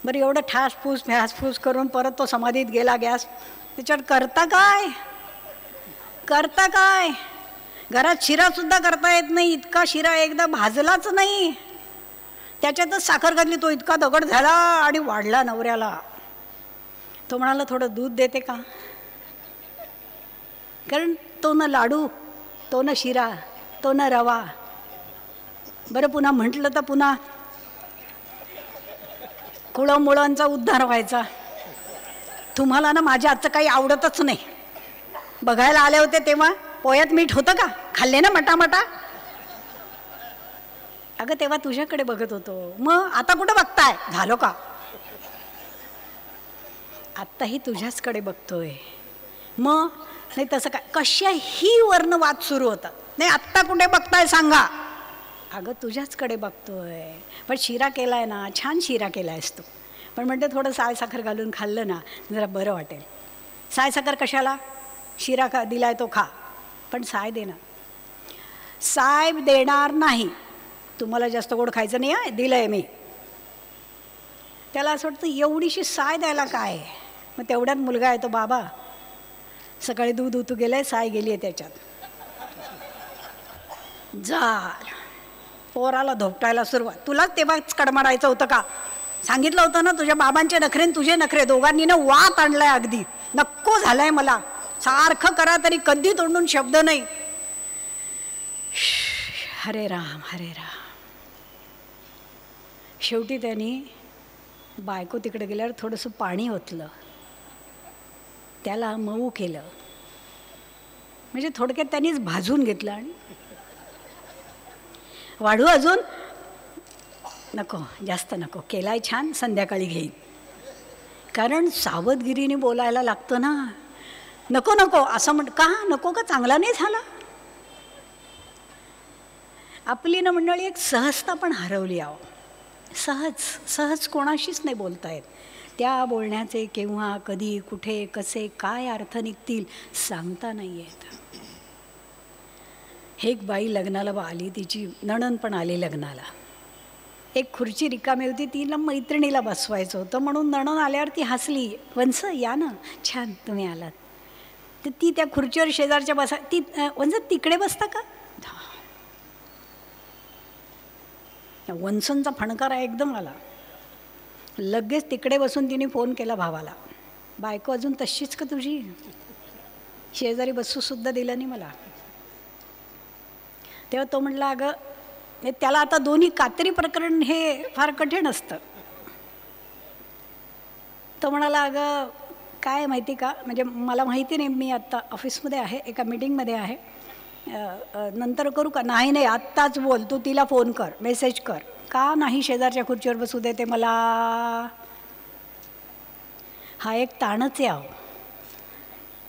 बरं एवढं फॅसफूस करून परत तो समाधीत गेला गॅस. त्याच्यावर करता काय? घरात शिरासुद्धा करता येत नाही. इतका शिरा एकदा भाजलाच नाही, त्याच्यातच साखर घातली, तो इतका दगड झाला आणि वाढला नवऱ्याला. तो म्हणाला, थोडं दूध देते का? कारण तो न लाडू, तो न शिरा, तो न रवा. बरं पुन्हा म्हटलं तर पुन्हा कुळमुळांचा उद्धार व्हायचा. तुम्हाला ना माझ्या हातचं काही आवडतच नाही. बघायला आले होते तेव्हा पोह्यात मीठ होतं का? खाल्ले ना मटामटा. अगं तेव्हा तुझ्याकडे बघत होतो, मग आता कुठं बघताय? झालो का? आत्ताही तुझ्याचकडे बघतोय. मग नाही तसं काय, कशाही वर्ण वाद सुरू होतात. नाही आत्ता कुठे बघताय सांगा? अगं तुझ्याचकडे बघतोय. पण शिरा केलाय ना, छान शिरा केलायस तू. पण म्हणते थोडं साय साखर घालून खाल्लं ना जरा बरं वाटेल. साय साखर कशाला? शिरा दिलाय तो खा, पण साय दे ना. साय देणार नाही. तुम्हाला जास्त गोड खायचं नाही आहे, दिलंय मी. त्याला असं वाटतं एवढीशी साय द्यायला काय. मग तेवढ्यात मुलगा आहे तो, बाबा सकाळी दूध उतू गेलंय, साय गेली आहे त्याच्यात. पोराला धोपटायला सुरुवात. तुलाच तेव्हाच कडमडायचं होतं का? सांगितलं होतं ना, तुझ्या बाबांचे नखरे तुझे नखरे दोघांनी ना वात आणलाय. अगदी नको झालाय मला. सारखं करा तरी कधी तोंडून शब्द नाही. हरे राम हरे राम. शेवटी त्यांनी बायको तिकडे गेल्यावर थोडंसं पाणी ओतलं, त्याला मऊ केलं. म्हणजे थोडक्यात त्यांनीच भाजून घेतलं. आणि वाढू अजून नको, जास्त नको. केलाय छान, संध्याकाळी घेईन. कारण सावधगिरीने बोलायला लागतं ना. नको नको असं का नको का? चांगला नाही झाला. आपली ना मंडळी एक सहजता पण हरवली आहो. सहज कोणाशीच नाही बोलता येत. त्या बोलण्याचे केव्हा कधी कुठे कसे काय अर्थ निघतील सांगता नाही येत. एक बाई लग्नाला आली, तिची नणंद पण आली लग्नाला. एक खुर्ची रिकामी होती, तिला मैत्रिणीला बसवायचं होतं म्हणून नणंद आल्यावर ती हसली. वंस या ना, छान तुम्ही आलात. तर ती त्या खुर्चीवर शेजारच्या बसा. ती वंस तिकडे बसता का? वंसांचा फणकार आहे एकदम आला. लगेच तिकडे बसून तिने फोन केला भावाला, बायको अजून तशीच का तुझी? शेजारी बसूसुद्धा दिलं नाही मला. तेव्हा तो म्हटला, अगं त्याला आता दोन्ही कात्री प्रकरण हे फार कठीण असतं. तो म्हणाला, अगं काय माहिती का, म्हणजे मला माहिती नाही, मी आत्ता ऑफिसमध्ये आहे, एका मीटिंगमध्ये आहे, नंतर करू का? नाही आत्ताच बोल, तू तिला फोन कर, मेसेज कर. का नाही शेजारच्या खुर्चीवर बसू देते मला? हा एक ताणच आहे.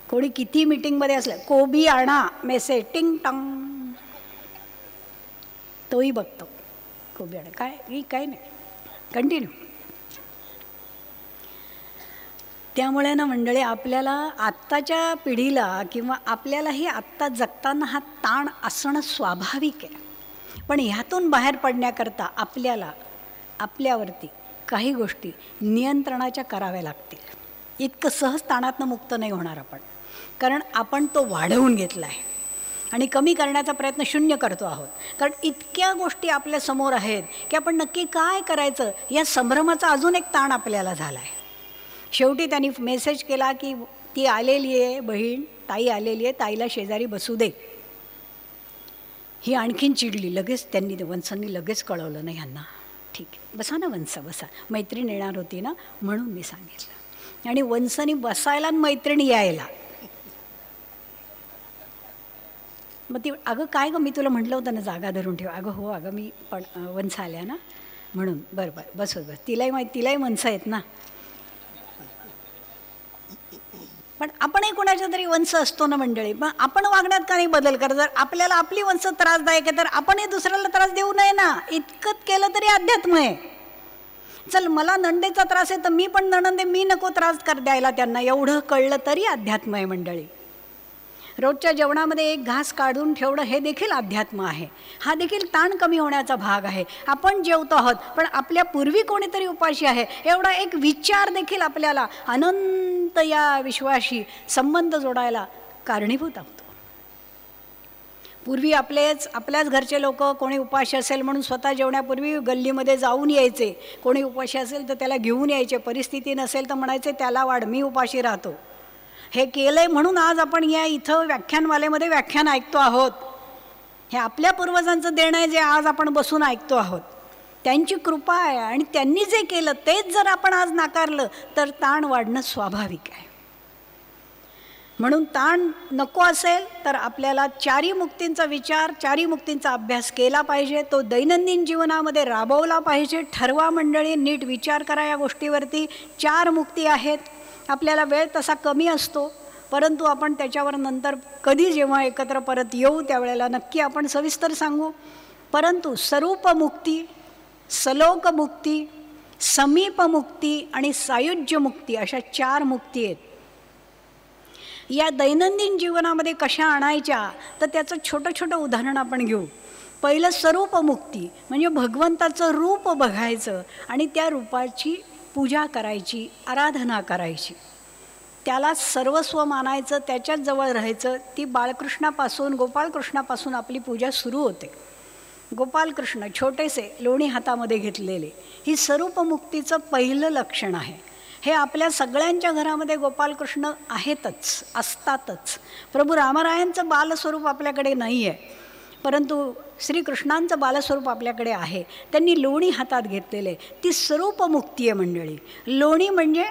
कोणी किती मीटिंगमध्ये असलं, कोबी आणा मेसेज टिंग टंग, तोही बघतो कोबी आणा. काय नाही, कंटिन्यू. त्यामुळे ना मंडळी, आपल्याला आत्ताच्या पिढीला किंवा आपल्यालाही आत्ता जगताना हा ताण असणं स्वाभाविक आहे. पण ह्यातून बाहेर पडण्याकरता आपल्याला आपल्यावरती काही गोष्टी नियंत्रणाच्या कराव्या लागतील. इतकं सहज ताणातनं मुक्त नाही होणार आपण, कारण आपण तो वाढवून घेतला आहे आणि कमी करण्याचा प्रयत्न शून्य करतो आहोत. कारण इतक्या गोष्टी आपल्यासमोर आहेत की आपण नक्की काय करायचं या संभ्रमाचा अजून एक ताण आपल्याला झाला आहे. शेवटी त्यांनी मेसेज केला की ती आलेली आहे बहीण, ताई आलेली आहे, ताईला शेजारी बसू दे. ही आणखीन चिडली. लगेच त्यांनी वंसांनी लगेच कळवलं, नाही ह्यांना ठीक आहे, बसा ना वंस बसा, मैत्रीण येणार होती ना म्हणून मी सांगितलं. आणि वंसानी बसायला आणि मैत्रीण यायला. मग ती, अगं काय गं, मी तुला म्हटलं होतं ना जागा धरून ठेव. अगं हो, अगं मी पण वंस आल्या ना म्हणून. बरं बरं बस तिलाही वंस आहेत ना. पण आपणही कोणाच्या तरी वंश असतो ना मंडळी. पण आपण वागण्यात का नाही बदल कर? जर आपल्याला आपली वंश त्रासदायक आहे तर आपणही दुसऱ्याला त्रास देऊ नये ना. इतकंच केलं तरी अध्यात्म आहे. चल, मला नंदेचा त्रास आहे तर मी पण नणंदे, मी नको त्रास द्यायला त्यांना, एवढं कळलं तरी अध्यात्म आहे मंडळी. रोजच्या जेवणामध्ये एक घास काढून ठेवणं हे देखील अध्यात्म आहे. हा देखील ताण कमी होण्याचा भाग आहे. आपण जेवतो आहोत पण आपल्या पूर्वी कोणीतरी उपाशी आहे एवढा एक विचार देखील आपल्याला अनंत या विश्वाशी संबंध जोडायला कारणीभूत होतो. पूर्वी आपल्याच घरचे लोक कोणी उपाशी असेल म्हणून स्वतः जेवण्यापूर्वी गल्लीमध्ये जाऊन यायचे. कोणी उपाशी असेल तर त्याला घेऊन यायचे. परिस्थिती नसेल तर म्हणायचे त्याला वाढ, मी उपाशी राहतो. हे केलंय म्हणून आज आपण या इथं व्याख्यानमालेमध्ये व्याख्यान ऐकतो आहोत. हे आपल्या पूर्वजांचं देणं आहे जे आज आपण बसून ऐकतो आहोत. त्यांची कृपा आहे आणि त्यांनी जे केलं तेच जर आपण आज नाकारलं तर ताण वाढणं स्वाभाविक आहे. म्हणून ताण नको असेल तर आपल्याला चारी मुक्तींचा विचार, चारी मुक्तींचा अभ्यास केला पाहिजे. तो दैनंदिन जीवनामध्ये राबवला पाहिजे. ठरवा मंडळी, नीट विचार करा या गोष्टीवरती. 4 मुक्ती आहेत. आपल्याला वेळ तसा कमी असतो परंतु आपण त्याच्यावर नंतर कधी जेव्हा एकत्र परत येऊ त्यावेळेला नक्की आपण सविस्तर सांगू. परंतु स्वरूपमुक्ती, सलोकमुक्ती, समीपमुक्ती आणि सायुज्यमुक्ती अशा 4 मुक्ती आहेत. या दैनंदिन जीवनामध्ये कशा आणायच्या तर त्याचं छोटं उदाहरण आपण घेऊ. पहिलं स्वरूपमुक्ती म्हणजे भगवंताचं रूप बघायचं आणि त्या रूपाची पूजा करायची, आराधना करायची, त्याला सर्वस्व मानायचं, त्याच्याच जवळ राहायचं. ती बाळकृष्णापासून, गोपाळकृष्णापासून आपली पूजा सुरू होते. गोपालकृष्ण छोटेसे लोणी हातामध्ये घेतलेले, ही स्वरूपमुक्तीचं पहिलं लक्षण आहे. हे आपल्या सगळ्यांच्या घरामध्ये गोपालकृष्ण आहेतच, असतातच. प्रभू रामरायांचं बालस्वरूप आपल्याकडे नाही आहे परंतु श्रीकृष्णांचं बालस्वरूप आपल्याकडे आहे. त्यांनी लोणी हातात घेतलेले, ती स्वरूपमुक्ती आहे मंडळी. लोणी म्हणजे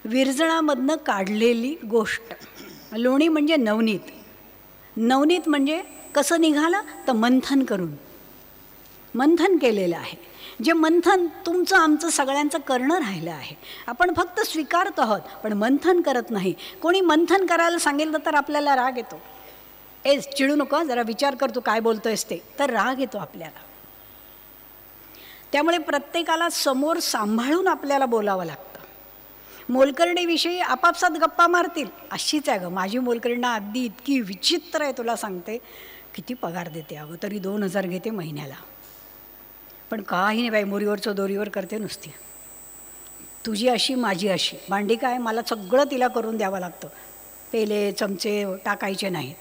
विरजणामधनं काढलेली गोष्ट. लोणी म्हणजे नवनीत. नवनीत म्हणजे कसं निघालं तर मंथन करून, मंथन केलेलं आहे. जे मंथन तुमचं आमचं सगळ्यांचं करणं राहिलं आहे. आपण फक्त स्वीकारतो आहोत पण मंथन करत नाही. कोणी मंथन करायला सांगितलं तर आपल्याला राग येतो. चिडू नको, जरा विचार कर तू काय बोलतोयस ते, तर राग येतो आपल्याला. त्यामुळे प्रत्येकाला समोर सांभाळून आपल्याला बोलावं लागतं. मोलकरणीविषयी आपापसात गप्पा मारतील, अशीच आहे गं माझी मोलकरणं, अगदी इतकी विचित्र आहे तुला सांगते. किती पगार देते अगं, तरी 2000 घेते महिन्याला. पण काही नाही बाई, मोरीवरचं दोरीवर करते नुसती. तुझी अशी माझी अशी. भांडी काय, मला सगळं तिला करून द्यावं लागतं. पेले चमचे टाकायचे नाहीत,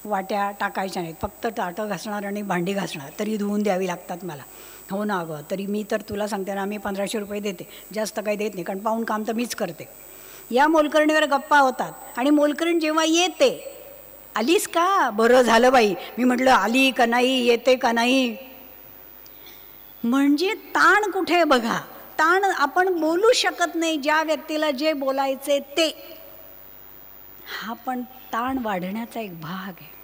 वाट्या टाकायच्या नाहीत, फक्त ताटं घासणार आणि भांडी घासणार, तरी धुवून द्यावी लागतात मला. हो ना अगं, तरी मी तर तुला सांगते ना, मी 1500 रुपये देते, जास्त काही देत नाही, कारण पाऊण काम तर मीच करते. या मोलकरणीवर गप्पा होतात आणि मोलकरीण जेव्हा येते, आलीस का, बरं झालं बाई. मी म्हटलं आली का नाही, येते का नाही. म्हणजे ताण कुठे बघा. ताण आपण बोलू शकत नाही ज्या व्यक्तीला जे बोलायचे ते. हा पण ताण वाढण्याचा एक भाग आहे.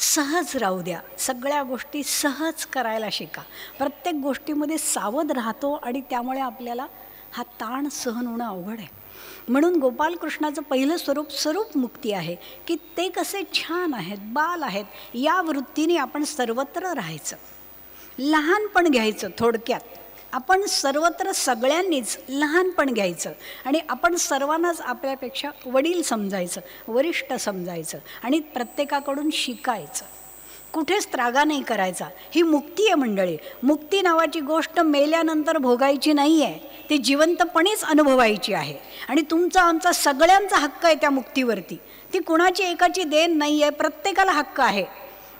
सहज राहू द्या, सगळ्या गोष्टी सहज करायला शिका. प्रत्येक गोष्टीमध्ये सावध राहतो आणि त्यामुळे आपल्याला हा ताण सहन होणं अवघड आहे. म्हणून गोपालकृष्णाचं पहिलं स्वरूप स्वरूप मुक्ती आहे, की ते कसे छान आहेत, बाल आहेत, या वृत्तीने आपण सर्वत्र राहायचं, लहानपण घ्यायचं. थोडक्यात आपण सर्वत्र सगळ्यांनीच लहानपण घ्यायचं आणि आपण सर्वांनाच आपल्यापेक्षा वडील समजायचं, वरिष्ठ समजायचं आणि प्रत्येकाकडून शिकायचं. कुठेच त्रागा नाही करायचा. ही मुक्ती आहे मंडळी. मुक्ती नावाची गोष्ट मेल्यानंतर भोगायची नाही आहे, ती जिवंतपणेच अनुभवायची आहे. आणि तुमचा आमचा सगळ्यांचा हक्क आहे त्या मुक्तीवरती. ती कुणाची एकाची देण नाही आहे, प्रत्येकाला हक्क आहे.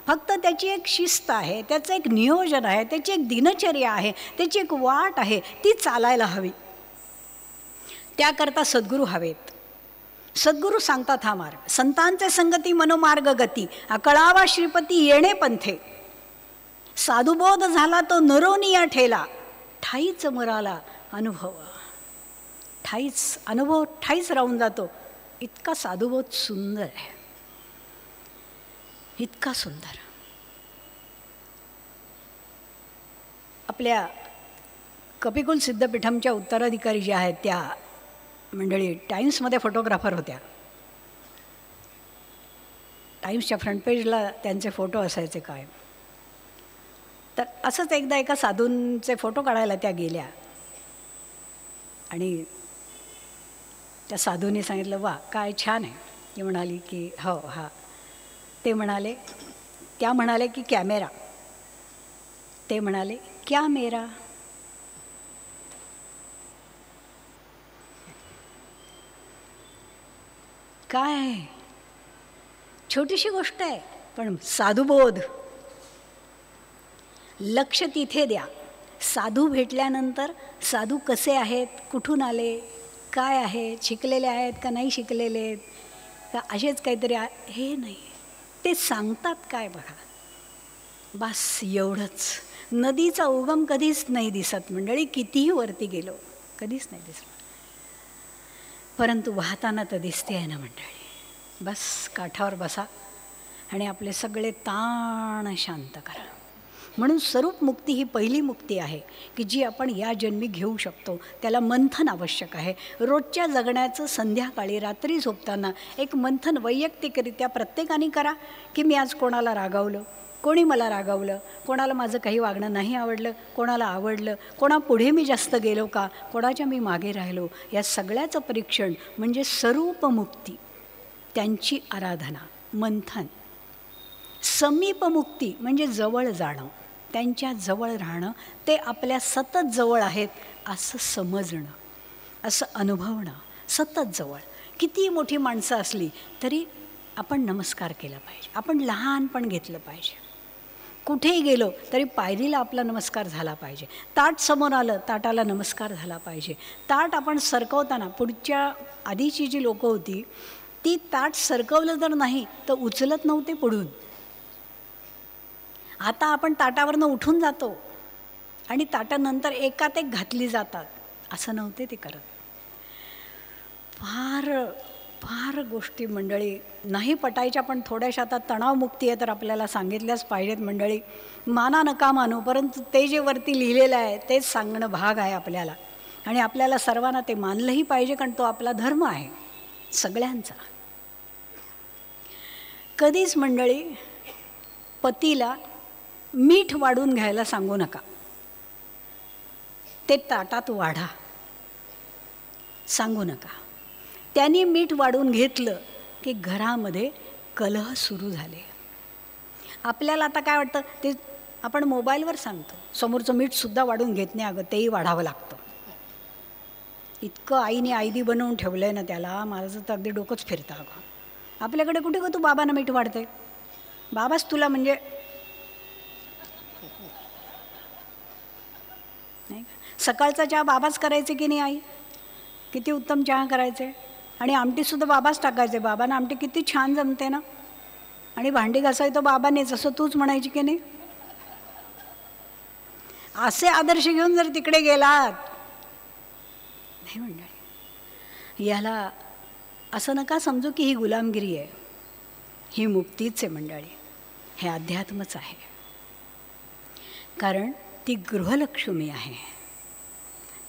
फक्त त्याची एक शिस्त आहे, त्याचं एक नियोजन आहे, त्याची एक दिनचर्या आहे, त्याची एक वाट आहे, ती चालायला हवी. त्याकरता सद्गुरू हवेत. सद्गुरू सांगतात हा मार्ग. संतांचे संगती मनोमार्ग गती, अकळावा श्रीपती येणे पंथे. साधुबोध झाला तो नरोनिया ठेला, ठाईच मराला अनुभव. ठाईच अनुभव ठाईच राहून जातो. इतका साधुबोध सुंदर आहे, इतका सुंदर. आपल्या कपिकुल सिद्धपीठमच्या उत्तराधिकारी ज्या आहेत त्या मंडळी टाइम्समध्ये फोटोग्राफर होत्या. टाइम्सच्या फ्रंट पेजला त्यांचे फोटो असायचे काय. तर असंच एकदा एका साधूंचे फोटो काढायला त्या गेल्या आणि त्या साधूने सांगितलं, वा काय छान आहे. ती म्हणाली की हो हा. ते म्हणाले, त्या म्हणाले की कॅमेरा. ते म्हणाले क्या मेरा. काय आहे, छोटीशी गोष्ट आहे, पण साधुबोध. लक्ष तिथे द्या. साधू भेटल्यानंतर साधू कसे आहेत, कुठून आले, काय आहे, शिकलेले आहेत का नाही शिकलेले आहेत का असेच काहीतरी हे नाही, ते सांगतात काय बघा. बस एवढंच. नदीचा उगम कधीच नाही दिसत मंडळी, कितीही वरती गेलो कधीच नाही दिसत, परंतु वाहताना तर दिसते आहे ना मंडळी. बस काठावर बसा आणि आपले सगळे ताण शांत करा. म्हणून स्वरूप मुक्ती ही पहिली मुक्ती आहे की जी आपण या जन्मी घेऊ शकतो. त्याला मंथन आवश्यक आहे. रोजच्या जगण्याचं संध्याकाळी रात्री झोपताना एक मंथन वैयक्तिकरित्या प्रत्येकाने करा की मी आज कोणाला रागावलं, कोणी मला रागावलं, कोणाला माझं काही वागणं नाही आवडलं, कोणाला आवडलं, कोणापुढे मी जास्त गेलो का, कोणाच्या मी मागे राहिलो. या सगळ्याचं परीक्षण म्हणजे स्वरूपमुक्ती, त्यांची आराधना, मंथन. समीपमुक्ती म्हणजे जवळ जाणं, त्यांच्या जवळ राहणं, ते आपल्या सतत जवळ आहेत असं समजणं, असं अनुभवणं. सतत जवळ. किती मोठी माणसं असली तरी आपण नमस्कार केला पाहिजे, आपण लहानपण घेतलं पाहिजे. कुठेही गेलो तरी पायरीला आपला नमस्कार झाला पाहिजे. ताट समोर आलं, ताटाला नमस्कार झाला पाहिजे. ताट आपण सरकवताना, पुढच्या आधीची जी लोकं होती ती ताट सरकवलं जर नाही तर उचलत नव्हते पुढून. आता आपण ताटावरनं उठून जातो आणि ताटानंतर एकात एक घातली जातात, असं नव्हते ते करत. फार फार गोष्टी मंडळी नाही पटायच्या, पण थोड्याशा आता तणावमुक्ती आहे तर आपल्याला सांगितल्याच पाहिजेत मंडळी. माना नका मानू, परंतु ते जे वरती लिहिलेलं आहे तेच सांगणं भाग आहे आपल्याला. आणि आपल्याला सर्वांना ते मानलंही पाहिजे, कारण तो आपला धर्म आहे सगळ्यांचा. कधीच मंडळी पतीला मीठ वाढून घ्यायला सांगू नका. ते ताटात वाढा सांगू नका. त्यांनी मीठ वाढून घेतलं की घरामध्ये कलह सुरू झाले. आपल्याला आता काय वाटतं, ते आपण मोबाईलवर सांगतो, समोरचं मीठसुद्धा वाढून घेत नाही, अगं तेही वाढावं लागतं. इतकं आईने आयदी बनवून ठेवलं आहे ना त्याला, माझं तर अगदी डोकंच फिरतं. अगं आपल्याकडे कुठे गं तू बाबांना मीठ वाढते, बाबाच तुला म्हणजे नाही. सकाळचा चहा बाबाच करायचे की नाही आई, किती उत्तम चहा करायचे. आणि आमटीसुद्धा बाबाच टाकायचे. बाबांना आमटी किती छान जमते ना. आणि भांडी घासायचं तो बाबानेच, असं तूच म्हणायची की नाही. असे आदर्श घेऊन जर तिकडे गेलात नाही मंडळी, याला असं नका समजू की ही गुलामगिरी आहे. ही मुक्तीच आहे मंडळी, हे अध्यात्मच आहे. कारण ती गृहलक्ष्मी आहे.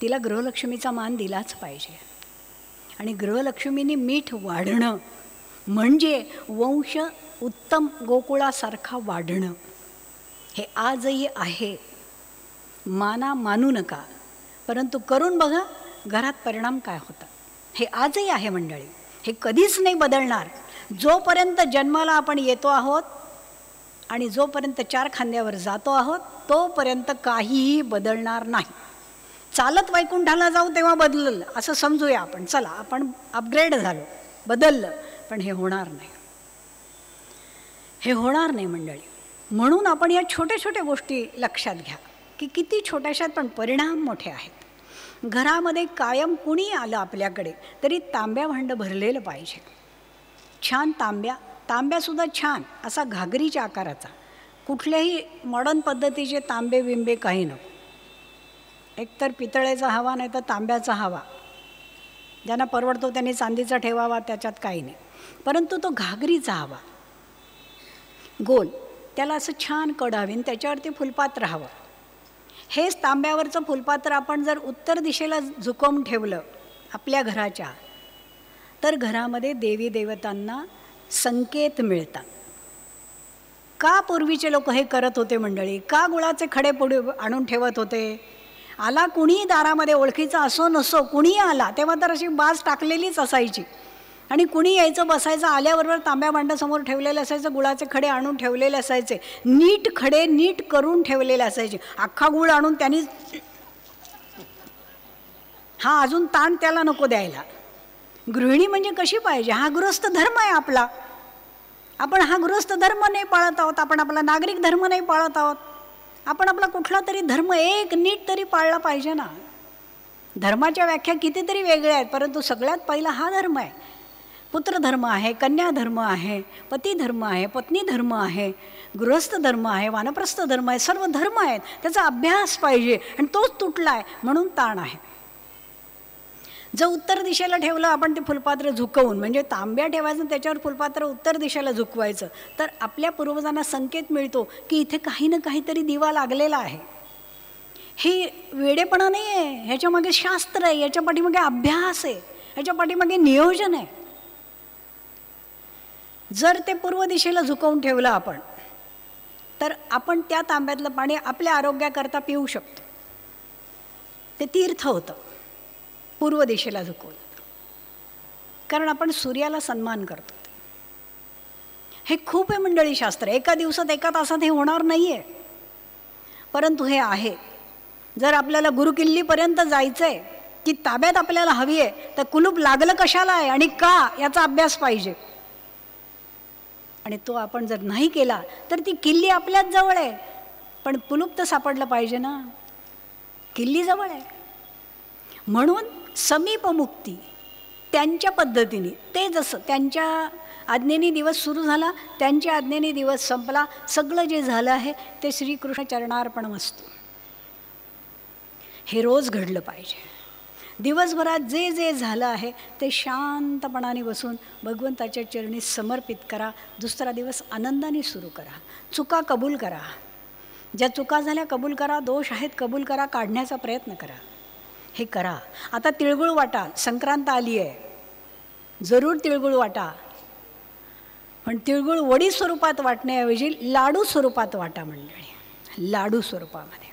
तिला गृहलक्ष्मीचा मान दिलाच पाहिजे. आणि गृहलक्ष्मीने मीठ वाढणं म्हणजे वंश उत्तम गोकुळासारखा वाढणं. हे आजही आहे. मानू नका, परंतु करून बघा घरात परिणाम काय होतात. हे आजही आहे मंडळी, हे कधीच नाही बदलणार. जोपर्यंत जन्माला आपण येतो आहोत आणि जोपर्यंत 4 खांद्यावर जातो आहोत तोपर्यंत काहीही बदलणार नाही. चालत वैकुंठाला जाऊ तेव्हा बदललं असं समजूया आपण. चला आपण अपग्रेड झालो, बदललं, पण हे होणार नाही. हे होणार नाही मंडळी. म्हणून आपण या छोट्या छोट्या गोष्टी लक्षात घ्या की किती छोट्याशात पण परिणाम मोठे आहेत. घरामध्ये कायम कुणी आलं आपल्याकडे तरी तांब्या भांडं भरलेलं पाहिजे. छान तांब्यासुद्धा छान असा घागरीच्या आकाराचा. कुठल्याही मॉडर्न पद्धतीचे तांबे बिंबे काही नको. एकतर पितळेचा हवा नाही तर तांब्याचा हवा. ज्यांना परवडतो त्यांनी चांदीचा ठेवावा, त्याच्यात काही नाही. परंतु तो घागरीचा हवा, गोल, त्याला असं छान कड हवी आणि त्याच्यावरती फुलपात्र हवं. हेच तांब्यावरचं फुलपात्र आपण जर उत्तर दिशेला झुकवून ठेवलं आपल्या घराच्या, तर घरामध्ये देवी देवतांना संकेत मिळतात. का पूर्वीचे लोक हे करत होते मंडळी? का गुळाचे खडे पुढे आणून ठेवत होते? आला कुणी दारामध्ये, ओळखीचा असो नसो, कुणी आला तेव्हा तर अशी बाज टाकलेलीच असायची. आणि कुणी यायचं बसायचं, आल्याबरोबर तांब्या भांडं समोर ठेवलेलं असायचं, गुळाचे खडे आणून ठेवलेले असायचे, नीट खडे नीट करून ठेवलेले असायचे. अख्खा गुळ आणून त्यांनी, हा अजून ताण त्याला नको द्यायला. गृहिणी म्हणजे कशी पाहिजे? हा गृहस्थ धर्म आहे आपला. आपण हा गृहस्थ धर्म नाही पाळत आहोत, आपण आपला नागरिक धर्म नाही पाळत आहोत. आपण आपला कुठला तरी धर्म एक नीट तरी पाळला पाहिजे ना. धर्माच्या व्याख्या कितीतरी वेगळ्या आहेत, परंतु सगळ्यात पहिला हा धर्म आहे. पुत्रधर्म आहे, कन्या धर्म आहे, पती धर्म आहे, पत्नी धर्म आहे, गृहस्थ धर्म आहे, वानप्रस्थ धर्म आहे, सर्व धर्म आहेत. त्याचा अभ्यास पाहिजे आणि तोच तुटला आहे म्हणून ताण आहे. जर उत्तर दिशेला ठेवलं आपण ते फुलपात्र झुकवून, म्हणजे तांब्या ठेवायचं त्याच्यावर फुलपात्र उत्तर दिशेला झुकवायचं, तर आपल्या पूर्वजांना संकेत मिळतो की इथे काही ना काहीतरी दिवा लागलेला आहे. ही वेडेपणा नाही आहे, ह्याच्यामागे शास्त्र आहे, याच्या पाठीमागे अभ्यास आहे, ह्याच्या पाठीमागे नियोजन आहे. जर ते पूर्व दिशेला झुकवून ठेवलं आपण, तर आपण त्या तांब्यातलं पाणी आपल्या आरोग्याकरता पिऊ शकतो. ते तीर्थ होतं पूर्व दिशेला झुकवलं, कारण आपण सूर्याला सन्मान करतो. हे खूप आहे मंडळी शास्त्र. एका दिवसात एका तासात हे होणार नाही आहे, परंतु हे आहे. जर आपल्याला गुरुकिल्लीपर्यंत जायचं आहे, की ताब्यात आपल्याला हवी आहे, तर कुलूप लागलं कशाला आहे आणि का याचा अभ्यास पाहिजे. आणि तो आपण जर नाही केला तर ती किल्ली आपल्याच जवळ आहे, पण कुलूप तर सापडलं पाहिजे ना. किल्ली जवळ आहे. म्हणून समीप मुक्ती त्यांच्या पद्धतीने, ते जसं त्यांच्या आज्ञेने दिवस सुरू झाला, त्यांच्या आज्ञेने दिवस संपला. सगळं जे झालं आहे ते श्रीकृष्ण चरणार्पणमस्तु. हे रोज घडलं पाहिजे. दिवसभरात जे जे झालं आहे ते शांतपणाने बसून भगवंताच्या चरणी समर्पित करा. दुसरा दिवस आनंदाने सुरू करा. चुका कबूल करा, ज्या चुका झाल्या कबूल करा, दोष आहेत कबूल करा, काढण्याचा प्रयत्न करा. हे करा. आता तिळगुळ वाटा, संक्रांत आली आहे, जरूर तिळगुळ वाटा, पण तिळगुळ वडी स्वरूपात वाटण्याऐवजी लाडू स्वरूपात वाटा मंडळी. लाडू स्वरूपामध्ये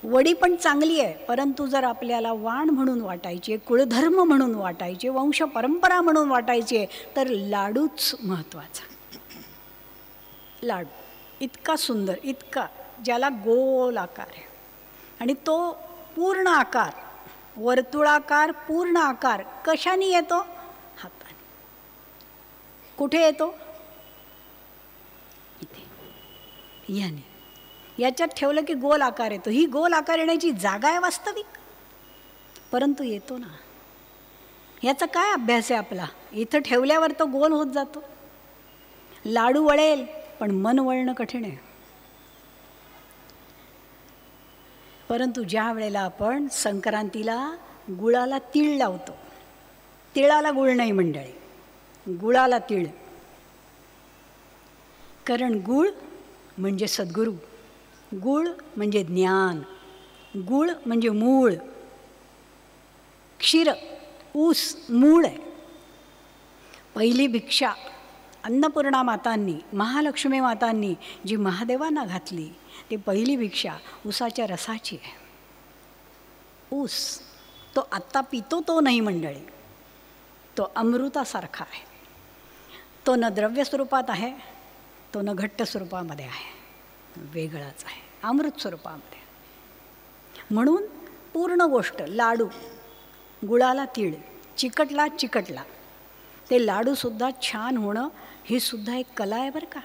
वडी पण चांगली आहे, परंतु जर आपल्याला वाण म्हणून वाटायची आहे, कुळधर्म म्हणून वाटायची, वंश परंपरा म्हणून वाटायची आहे, तर लाडूच महत्त्वाचा. लाडू इतका सुंदर, इतका, ज्याला गोल आकार आहे आणि तो पूर्ण आकार, वर्तुळाकार पूर्ण आकार कशाने येतो? हाताने. कुठे येतो? इथे, याने. याच्यात ठेवलं की गोल आकार येतो. ही गोल आकार येण्याची जागा आहे वास्तविक, परंतु येतो ना. याचा काय अभ्यास आहे आपला? इथं ठेवल्यावर तो गोल होत जातो. लाडू वळेल, पण मन वळणं कठीण आहे. परंतु ज्या वेळेला आपण संक्रांतीला गुळाला तीळ लावतो, तिळाला गुळ नाही मंडळी, गुळाला तीळ. कारण गुळ म्हणजे सद्गुरू, गुळ म्हणजे ज्ञान, गुळ म्हणजे मूळ, क्षीर ऊस मूळ आहे. पहिली भिक्षा अन्नपूर्णा मातांनी, महालक्ष्मी मातांनी जी महादेवांना घातली ती पहिली भिक्षा ऊसाच्या रसाची आहे. ऊस तो आत्ता पितो तो नाही मंडळी, तो अमृतासारखा आहे. तो न द्रव्य स्वरूपात आहे, तो न घट्ट स्वरूपामध्ये आहे, वेगळाच आहे, अमृत स्वरूपामध्ये. म्हणून पूर्ण गोष्ट लाडू, गुळाला तीळ, चिकटला चिकटला, ते लाडूसुद्धा छान होणं ही सुद्धा एक कला आहे बरं का.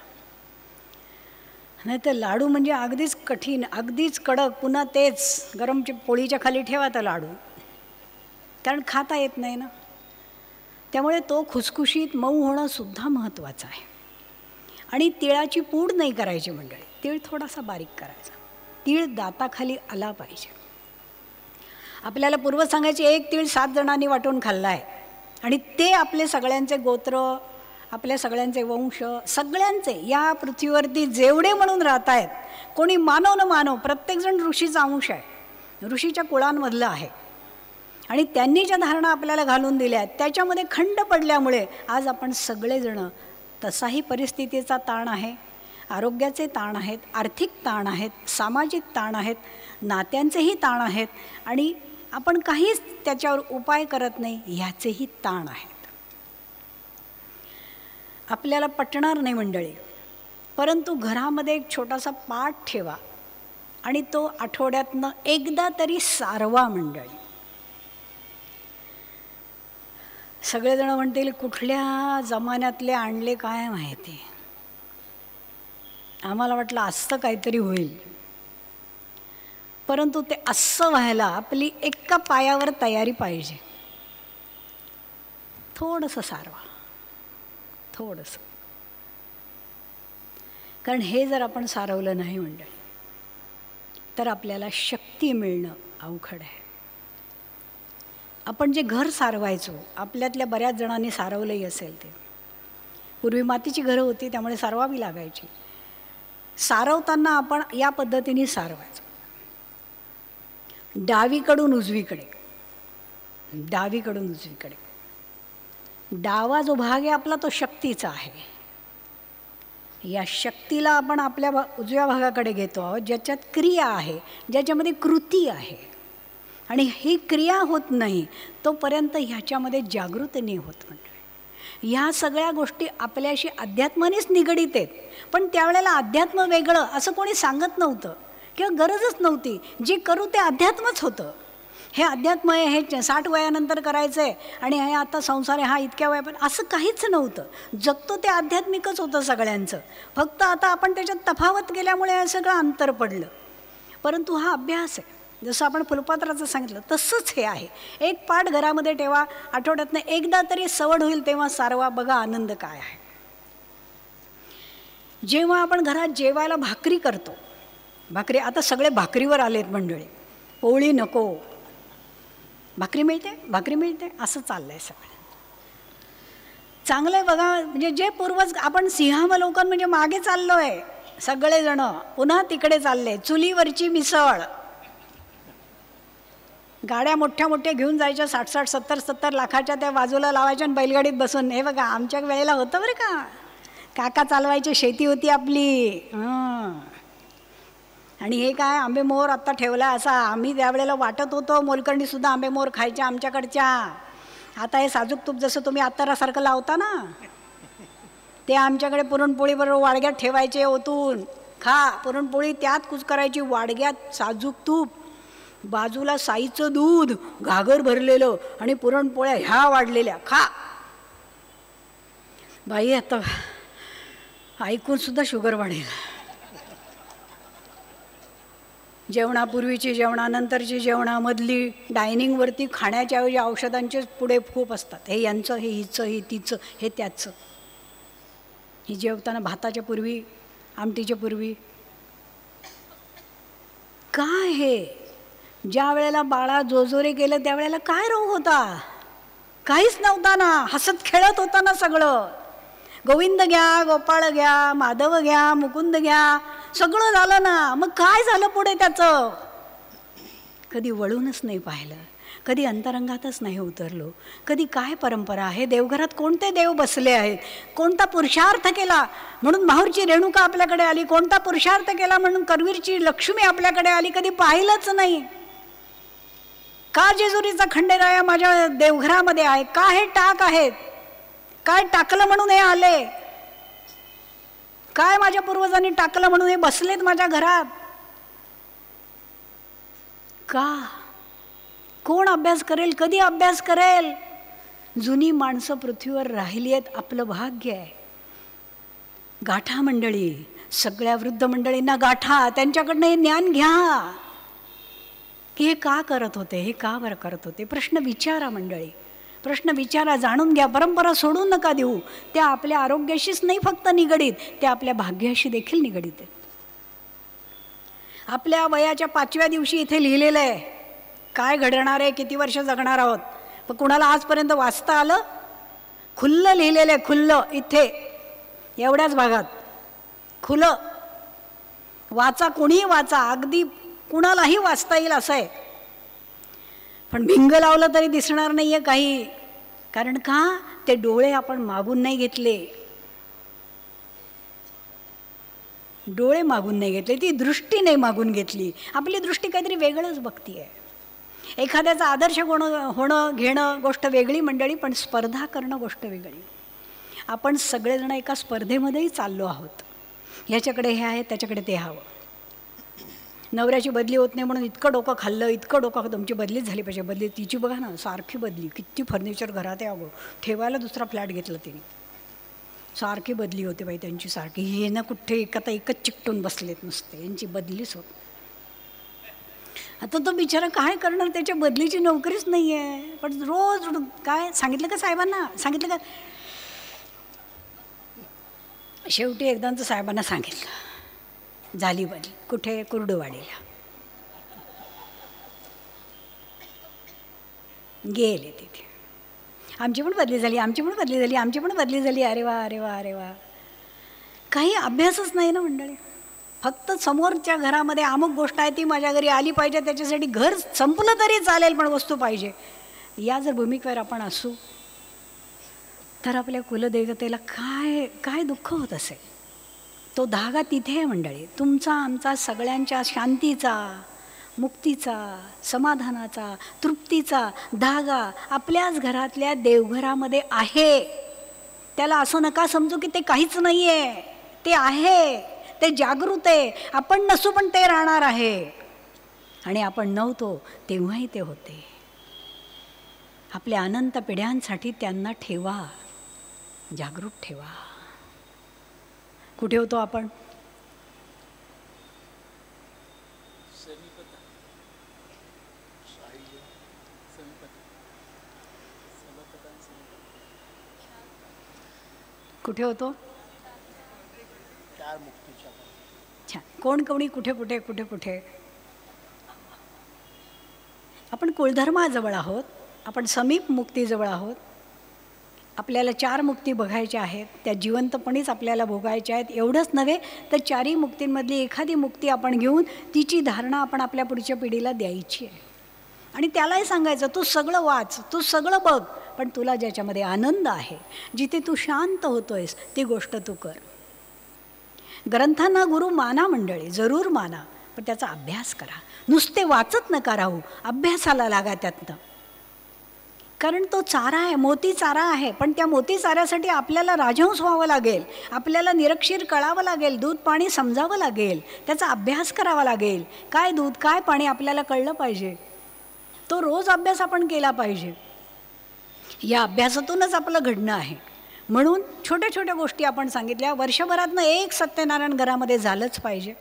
नाही तर लाडू म्हणजे अगदीच कठीण, अगदीच कडक, पुन्हा तेच गरम पोळीच्या खाली ठेवा तर लाडू, कारण खाता येत नाही ना. त्यामुळे तो खुसखुशीत मऊ होणं सुद्धा महत्त्वाचं आहे. आणि तिळाची पूड नाही करायची मंडळी, तीळ थोडासा बारीक करायचा, तीळ दाताखाली आला पाहिजे. आपल्याला पूर्व सांगायचे, एक तीळ 7 जणांनी वाटून खाल्ला आहे आणि ते आपले सगळ्यांचे गोत्र, आपल्या सगळ्यांचे वंश, सगळ्यांचे या पृथ्वीवरती जेवढे म्हणून राहत आहेत, कोणी मानो न मानो, प्रत्येकजण ऋषीचा अंश आहे, ऋषीच्या कुळांमधलं आहे. आणि त्यांनी ज्या धारणा आपल्याला घालून दिल्या आहेत त्याच्यामध्ये खंड पडल्यामुळे आज आपण सगळेजणं, तसाही परिस्थितीचा ताण आहे, आरोग्याचे ताण आहेत, आर्थिक ताण आहेत, सामाजिक ताण आहेत, नात्यांचेही ताण आहेत आणि आपण काहीच त्याच्यावर उपाय करत नाही, ह्याचेही ताण आहेत. आपल्याला पटणार नाही मंडळी, परंतु घरामध्ये एक छोटासा पाठ ठेवा आणि तो आठवड्यातनं एकदा तरी सारवा मंडळी. सगळेजण म्हणतील कुठल्या जमान्यातले आणले काय माहिती, आम्हाला वाटलं असं काहीतरी होईल, परंतु ते असं व्हायला आपली एका पायावर तयारी पाहिजे. थोडंसं सारवा, थोडंसं, कारण हे जर आपण सारवलं नाही मंडळी तर आपल्याला शक्ती मिळणं अवघड आहे. आपण जे घर सारवायचो, आपल्यातल्या बऱ्याच जणांनी सारवलंही असेल, ते पूर्वी मातीची घरं होती त्यामुळे सारवावी लागायची. सारवताना आपण या पद्धतीने सारवायचो, डावीकडून उजवीकडे, डावीकडून उजवीकडे. डावा जो भाग आहे आपला तो शक्तीचा आहे, या शक्तीला आपण आपल्या उजव्या भागाकडे घेतो आहोत, ज्याच्यात क्रिया आहे, ज्याच्यामध्ये कृती आहे. आणि ही क्रिया होत नाही तोपर्यंत ह्याच्यामध्ये जागृती नाही होत म्हणजे. ह्या सगळ्या गोष्टी आपल्याशी अध्यात्मानेच निगडीत आहेत, पण त्यावेळेला अध्यात्म वेगळं असं कोणी सांगत नव्हतं किंवा गरजच नव्हती. जे करू ते अध्यात्मच होतं. हे अध्यात्म आहे, हे 60 वयानंतर करायचं आहे आणि हे आता संसार आहे हा इतक्या वयापर्यंत, असं काहीच नव्हतं. जगतो ते आध्यात्मिकच होतं सगळ्यांचं. फक्त आता आपण त्याच्यात तफावत केल्यामुळे हे सगळं अंतर पडलं. परंतु हा अभ्यास आहे, जसं आपण फुलपात्राचं सांगितलं तसंच हे आहे. एक पाठ घरामध्ये ठेवा, आठवड्यातनं एकदा तरी सवड होईल तेव्हा सारवा, बघा आनंद काय आहे. जेव्हा आपण घरात जेवायला भाकरी करतो, भाकरी आता सगळे भाकरीवर आलेत मंडळी, पोळी नको, भाकरी मिळते, भाकरी मिळते, असं चाललं आहे सगळं. चांगलं आहे बघा, म्हणजे जे पूर्वज आपण सिंहावलोकन म्हणजे मागे चाललो आहे सगळेजणं, पुन्हा तिकडे चालले. चुलीवरची मिसळ, गाड्या मोठ्या मोठ्या घेऊन जायच्या, 60-60, 70-70 लाखाच्या, त्या बाजूला लावायच्या आणि बैलगाडीत बसून. हे बघा आमच्या वेळेला होतं बरं का, काका चालवायची, शेती होती आपली. आणि हे काय आंबेमोहर आत्ता ठेवला असा, आम्ही त्यावेळेला वाटत होतो, मोलकर्णीसुद्धा आंबेमोहर खायच्या आमच्याकडच्या. आता हे साजूक तूप जसं तुम्ही आत्तारासारखं लावता ना, ते आमच्याकडे पुरणपोळीबरोबर वाडग्यात ठेवायचे, ओतून खा. पुरणपोळी त्यात कुच करायची, वाडग्यात साजूक तूप, बाजूला साईचं दूध घागर भरलेलं आणि पुरणपोळ्या ह्या वाढलेल्या, खा. बाई आता ऐकून सुद्धा शुगर वाढेल. जेवणापूर्वीची, जेवणानंतरची, जेवणामधली, डायनिंगवरती खाण्याच्या ऐवजी औषधांचे पुढे खूप असतात. हे यांचं, हे हिचं, हे तिचं, हे त्याचं. ही जेवताना भाताच्या पूर्वी, आमटीच्या पूर्वी काय हे, ज्या वेळेला बाळा जोजोरे गेलं त्यावेळेला काय रोग होता, काहीच नव्हता ना, हसत खेळत होता ना सगळं. गोविंद घ्या, गोपाळ घ्या, माधव घ्या, मुकुंद घ्या, सगळं झालं ना. मग काय झालं पुढे त्याचं, कधी वळूनच नाही पाहिलं, कधी अंतरंगातच नाही उतरलो. कधी काय परंपरा आहे, देवघरात कोणते देव बसले आहेत, कोणता पुरुषार्थ केला म्हणून माहूरची रेणुका आपल्याकडे आली, कोणता पुरुषार्थ केला म्हणून करवीरची लक्ष्मी आपल्याकडे आली, कधी पाहिलंच नाही. का जेजुरीचा खंडेराया माझ्या देवघरामध्ये आहे, का हे टाक आहेत, काय टाकलं म्हणून हे आले, काय माझ्या पूर्वजांनी टाकलं म्हणून हे बसलेत माझ्या घरात. का? कोण अभ्यास करेल, कधी अभ्यास करेल? जुनी माणसं पृथ्वीवर राहिली आहेत, आपलं भाग्य आहे. गाठा मंडळी, सगळ्या वृद्ध मंडळींना गाठा, त्यांच्याकडनं हे ज्ञान घ्या की हे का करत होते, हे का बरं करत होते. प्रश्न विचारा मंडळी, प्रश्न विचारा, जाणून घ्या. परंपरा सोडून नका देऊ. त्या आपल्या आरोग्याशीच नाही फक्त निगडीत, त्या आपल्या भाग्याशी देखील निगडीत आहेत. आपल्या वयाच्या 5व्या दिवशी इथे लिहिलेलं आहे काय घडणार आहे, किती वर्ष जगणार आहोत. पण कुणाला आजपर्यंत वाचता आलं? खुल्लं लिहिलेलं आहे, खुल्लं, इथे एवढ्याच भागात खुलं. वाचा, कोणीही वाचा, अगदी कुणालाही वाचता येईल असं आहे. पण भिंग लावलं तरी दिसणार नाही आहे काही. कारण का? ते डोळे आपण मागून नाही घेतले, डोळे मागून नाही घेतले, ती दृष्टी नाही मागून घेतली. आपली दृष्टी काहीतरी वेगळंच बघतीये. एखाद्याचा आदर्श होणं घेणं गोष्ट वेगळी मंडळी, पण स्पर्धा करणं गोष्ट वेगळी. आपण सगळेजण एका स्पर्धेमध्येही चाललो आहोत. ह्याच्याकडे हे आहे, त्याच्याकडे ते हवं. नवऱ्याची बदली होत नाही म्हणून इतकं डोकं खाल्लं, इतकं डोकं, तुमची बदलीच झाली पाहिजे. बदली तिची बघा ना, सारखी बदली, किती फर्निचर घरात आहे अगो, ठेवायला दुसरा फ्लॅट घेतला तिने, सारखी बदली होते बाई त्यांची, सारखी. हे ना कुठे आता एकच चिकटून बसलेत नुसते, यांची बदलीच होत. आता तो बिचारा काय करणार, त्याच्या बदलीची नोकरीच नाही आहे. पण रोज काय सांगितलं का साहेबांना, सांगितलं का? शेवटी एकदाच साहेबांना सांगितलं, झाली बदली. कुठे? कुर्डुवाडीला गेले. तिथे आमची पण बदली झाली, आमची पण बदली झाली, आमची पण बदली झाली. अरे वा, अरे वा, अरे वा. काही अभ्यासच नाही ना मंडळी. फक्त समोरच्या घरामध्ये अमुक गोष्ट आहे, ती माझ्या घरी आली पाहिजे, त्याच्यासाठी घर संपलं तरी चालेल पण वस्तू पाहिजे. या जर भूमिकेवर आपण असू तर आपल्या कुलदेवतेला काय काय दुःख होत असेल. तो धागा तिथे आहे मंडळी, तुमचा आमचा सगळ्यांच्या शांतीचा, मुक्तीचा, समाधानाचा, तृप्तीचा धागा आपल्याच घरातल्या देवघरामध्ये आहे. त्याला असं नका समजू की ते काहीच नाही आहे. ते आहे, ते जागृत आहे. आपण नसू पण ते राहणार आहे. आणि आपण नव्हतो तेव्हाही ते होते. आपल्या अनंत पिढ्यांसाठी त्यांना ठेवा, जागृत ठेवा. कुठे होतो आपण? कुठे होतो? छान. कोण कोणी कुठे कुठे कुठे कुठे. आपण कुलधर्माजवळ आहोत, आपण समीप मुक्तीजवळ आहोत. आपल्याला 4 मुक्ती बघायच्या आहेत, त्या जिवंतपणीच आपल्याला भोगायच्या आहेत. एवढंच नव्हे तर 4ही मुक्तींमधली एखादी मुक्ती आपण घेऊन तिची धारणा आपण आपल्या पुढच्या पिढीला द्यायची आहे. आणि त्यालाही सांगायचं, तू सगळं वाच, तू सगळं बघ, पण तुला ज्याच्यामध्ये आनंद आहे, जिथे तू शांत होतोयस, ती गोष्ट तू कर. ग्रंथांना गुरु माना मंडळी, जरूर माना, पण त्याचा अभ्यास करा. नुसते वाचत नका राहू, अभ्यासाला लागा त्यातनं. कारण तो चारा आहे, मोती चारा आहे. पण त्या मोती चाऱ्यासाठी आपल्याला राजहंस व्हावं लागेल, आपल्याला निरक्षीर कळावं लागेल, दूध पाणी समजावं लागेल, त्याचा अभ्यास करावा लागेल. काय दूध काय पाणी आपल्याला कळलं पाहिजे. तो रोज अभ्यास आपण केला पाहिजे. या अभ्यासातूनच आपलं घडणं आहे. म्हणून छोट्या छोट्या गोष्टी आपण सांगितल्या. वर्षभरातनं एक सत्यनारायण घरामध्ये झालंच पाहिजे.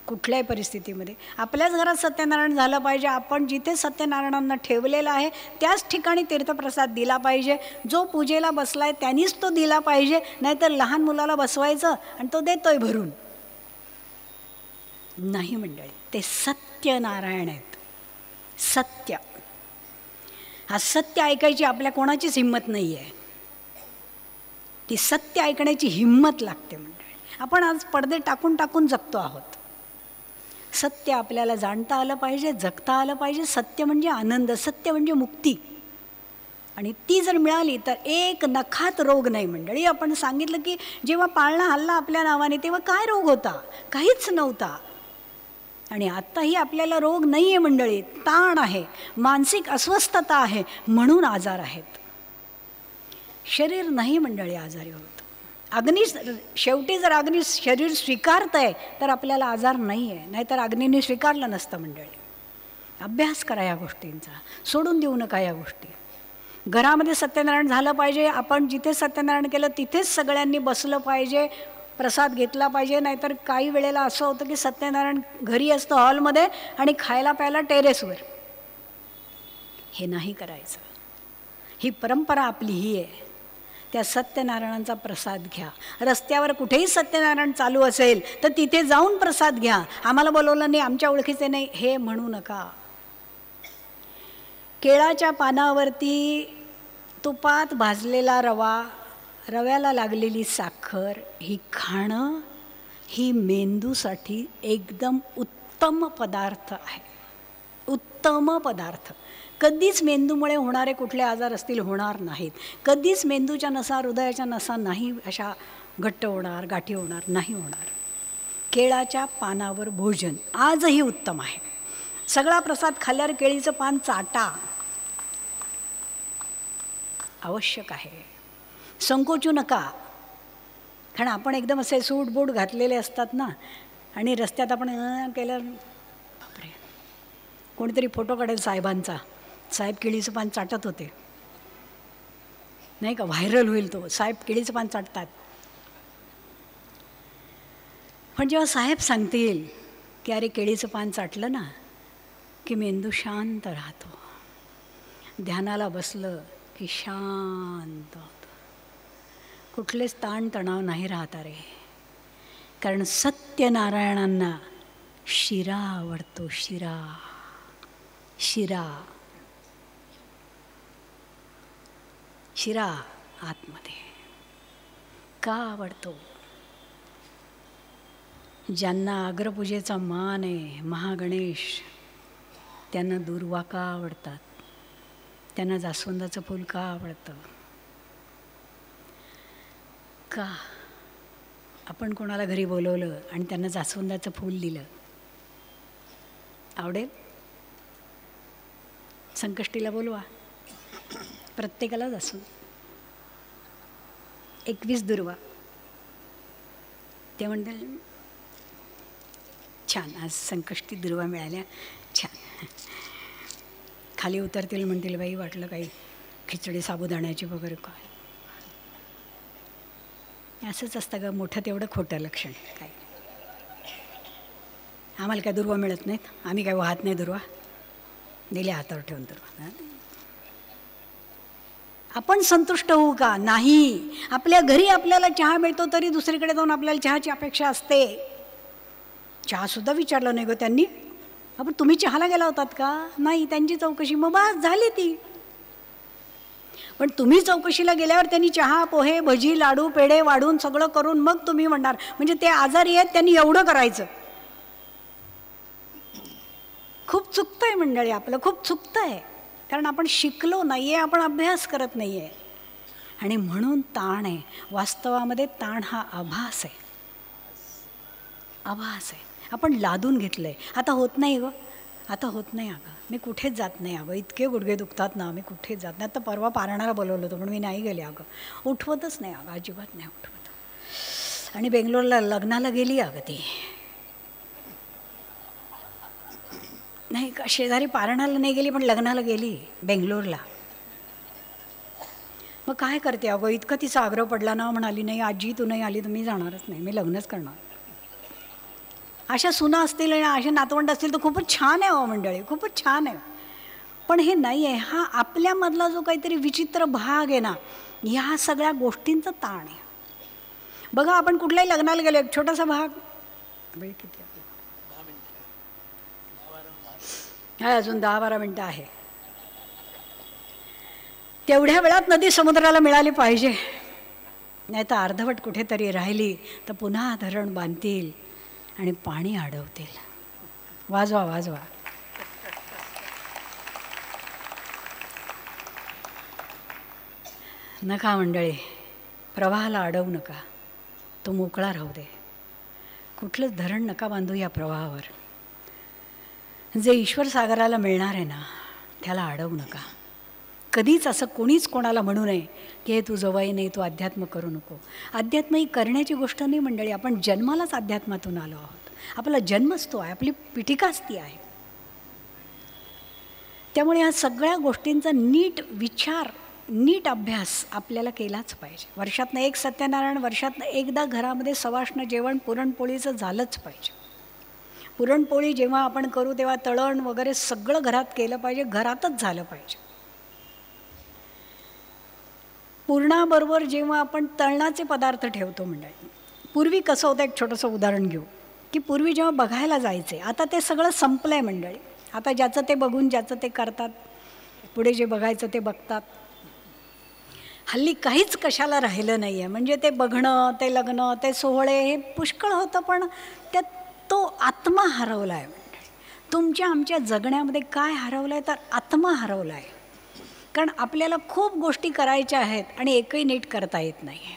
कुठल्याही परिस्थितीमध्ये आपल्याच घरात सत्यनारायण झालं पाहिजे. आपण जिथे सत्यनारायणांना ठेवलेलं आहे त्याच ठिकाणी तीर्थप्रसाद दिला पाहिजे. जो पूजेला बसला आहे त्यांनीच तो दिला पाहिजे. नाहीतर लहान मुलाला बसवायचं आणि तो देतोय भरून. नाही मंडळी, ते सत्यनारायण आहेत. सत्य, हा सत्य ऐकायची आपल्या कोणाचीच हिंमत नाही आहे. ती सत्य ऐकण्याची हिंमत लागते मंडळी. आपण आज पडदे टाकून टाकून जगतो आहोत. सत्य आपल्याला जाणता आलं पाहिजे, जगता आलं पाहिजे. सत्य म्हणजे आनंद, सत्य म्हणजे मुक्ती. आणि ती जर मिळाली तर एक नखात रोग नाही. मंडळी, आपण सांगितलं की जेव्हा पाळणा हल्ला आपल्या नावाने तेव्हा काय रोग होता? काहीच नव्हता. आणि आत्ताही आपल्याला रोग नाही आहे मंडळी, ताण आहे, मानसिक अस्वस्थता आहे, म्हणून आजार आहेत. शरीर नाही मंडळी आजारी होत. अग्नी शेवटी जर अग्नी शरीर स्वीकारत आहे तर आपल्याला आजार नाही आहे, नाहीतर अग्नीने स्वीकारलं नसतं मंडळी. अभ्यास करा या गोष्टींचा, सोडून देऊ नका या गोष्टी. घरामध्ये सत्यनारायण झालं पाहिजे. आपण जिथे सत्यनारायण केलं तिथेच सगळ्यांनी बसलं पाहिजे, प्रसाद घेतला पाहिजे. नाहीतर काही वेळेला असं होतं की सत्यनारायण घरी असतं हॉलमध्ये आणि खायला प्यायला टेरेसवर. हे नाही करायचं. ही परंपरा आपली ही आहे. त्या सत्यनारायणांचा प्रसाद घ्या. रस्त्यावर कुठेही सत्यनारायण चालू असेल तर तिथे जाऊन प्रसाद घ्या. आम्हाला बोलवलं नाही, आमच्या ओळखीचे नाही, हे म्हणू नका. केळाच्या पानावरती तुपात भाजलेला रवा, रव्याला लागलेली साखर, ही खाणं ही मेंदूसाठी एकदम उत्तम पदार्थ आहे. उत्तम पदार्थ. कधीच मेंदूमुळे होणारे कुठले आजार असतील होणार नाहीत. कधीच मेंदूच्या नसा, हृदयाच्या नसा नाही अशा घट्ट होणार, गाठी होणार नाही होणार. केळाच्या पानावर भोजन आजही उत्तम आहे. सगळा प्रसाद खाल्ल्यावर केळीचं पान चाटा, आवश्यक आहे. संकोचू नका. कारण आपण एकदम असे सूट बूट घातलेले असतात ना, आणि रस्त्यात आपण केलं, बापरे, कोणीतरी फोटो काढेल साहेबांचा, साहेब केळीचं पान चाटत होते, नाही का, व्हायरल होईल तो, साहेब केळीचं पान चाटतात. पण जेव्हा साहेब सांगतील की अरे केळीचं पान चाटलं ना की मेंदू शांत राहतो, ध्यानाला बसलं की शांत होतं, कुठलेच ताणतणाव नाही राहत रे. कारण सत्यनारायणांना शिरा आवडतो. शिरा, शिरा, शिरा आतमध्ये का आवडतो? ज्यांना अग्रपूजेचा मान आहे, महागणेश, त्यांना दुर्वा का आवडतात? त्यांना जास्वंदाचं फूल का आवडतं? का? आपण कोणाला घरी बोलवलं आणि त्यांना जास्वंदाचं फूल दिलं, आवडेल? संकष्टीला बोलवा, प्रत्येकाला जास्वंद, 21 दुर्वा. ते म्हणतील छान, आज संकष्टी दुर्वा मिळाल्या, छान. खाली उतरतील, म्हणतील बाई वाटलं काही खिचडी साबुदाण्याची वगैरे काय. असंच असतं ग, मोठं तेवढं खोटं लक्षण. काय आम्हाला काय दुर्वा मिळत नाहीत, आम्ही काय वाहत नाही दुर्वा, दिल्या हातावर ठेवून दुर्वा. आपण संतुष्ट होऊ का? नाही. आपल्या घरी आपल्याला चहा मिळतो तरी दुसरीकडे जाऊन आपल्याला चहाची अपेक्षा असते. चहासुद्धा विचारलं नाही गं त्यांनी. आपण तुम्ही चहाला गेला होतात का? नाही. त्यांची चौकशी, मग बस झाली ती. पण तुम्ही चौकशीला गेल्यावर त्यांनी चहा, पोहे, भजी, लाडू, पेढे वाढून सगळं करून मग तुम्ही म्हणणार, म्हणजे ते आजारी आहेत त्यांनी एवढं करायचं. खूप चुकतं आहे मंडळी, आपलं खूप चुकतं आहे. कारण आपण शिकलो नाही आहे, आपण अभ्यास करत नाही आहे, आणि म्हणून ताण आहे. वास्तवामध्ये ताण हा आभास आहे, आभास आहे. आपण लादून घेतलं आहे. आता होत नाही गं, आता होत नाही अगं, मी कुठेच जात नाही अगं, इतके गुडघे दुखतात ना, मी कुठेच जात नाही. आता परवा पारणारा बोलवलं होतं पण मी नाही गेले अगं, उठवतच नाही अगं, अजिबात नाही उठवत. आणि बेंगलोरला लग्नाला गेली अगं ती, नाही का, शेजारी पारणाला नाही गेली पण लग्नाला गेली बेंगलोरला. मग काय करते अगं, इतकं तिचा आग्रह पडला ना, म्हणाली नाही आजी तू नाही आली तर मी जाणारच नाही, मी लग्नच करणार. अशा सुना असतील आणि असे नातवंड असतील तर खूपच छान आहे हो मंडळी, खूपच छान आहे. पण हे नाही आहे. हा आपल्यामधला जो काहीतरी विचित्र भाग आहे ना, ह्या सगळ्या गोष्टींचा ताण आहे. बघा, आपण कुठल्याही लग्नाला गेलो, एक छोटासा भाग, वेळ किती आहे, अजून 10-12 मिनटं आहे. तेवढ्या वेळात नदी समुद्राला मिळाली पाहिजे, नाही तर अर्धवट कुठेतरी राहिली तर पुन्हा धरण बांधतील आणि पाणी अडवतील. वाजवा वाजवा. नका मंडळी, प्रवाहाला अडवू नका, तो मोकळा राहू दे. कुठलंच धरण नका बांधू या प्रवाहावर. जे ईश्वर सागराला मिळणार आहे ना, त्याला अडवू नका. कधीच असं कोणीच कोणाला म्हणू नये की हे तुझं वय नाही, तू अध्यात्म करू नको. अध्यात्म ही करण्याची गोष्ट नाही मंडळी. आपण जन्मालाच अध्यात्मातून आलो आहोत. आपला जन्मच तो आहे, आपली पिठिकाच ती आहे. त्यामुळे ह्या सगळ्या गोष्टींचा नीट विचार, नीट अभ्यास आपल्याला केलाच पाहिजे. वर्षातनं एक सत्यनारायण, वर्षातनं एकदा घरामध्ये सवाष्ण जेवण पुरणपोळीचं झालंच पाहिजे. पुरणपोळी जेव्हा आपण करू तेव्हा तळण वगैरे सगळं घरात केलं पाहिजे, घरातच झालं पाहिजे. पुरणाबरोबर जेव्हा आपण तळणाचे पदार्थ ठेवतो मंडळी, पूर्वी कसं होतं, एक छोटंसं उदाहरण घेऊ की पूर्वी जेव्हा बघायला जायचे, आता ते सगळं संपलं आहे मंडळी. आता ज्याचं ते बघून ज्याचं ते करतात, पुढे जे बघायचं ते बघतात. हल्ली काहीच कशाला राहिलं नाही आहे. म्हणजे ते बघणं, ते लग्न, ते सोहळे हे पुष्कळ होतं, पण त्यात तो आत्मा हरवला आहे मंडळी. तुमच्या आमच्या जगण्यामध्ये काय हरवलं आहे तर आत्मा हरवला आहे. कारण आपल्याला खूप गोष्टी करायच्या आहेत आणि एकही नीट करता येत नाही आहे.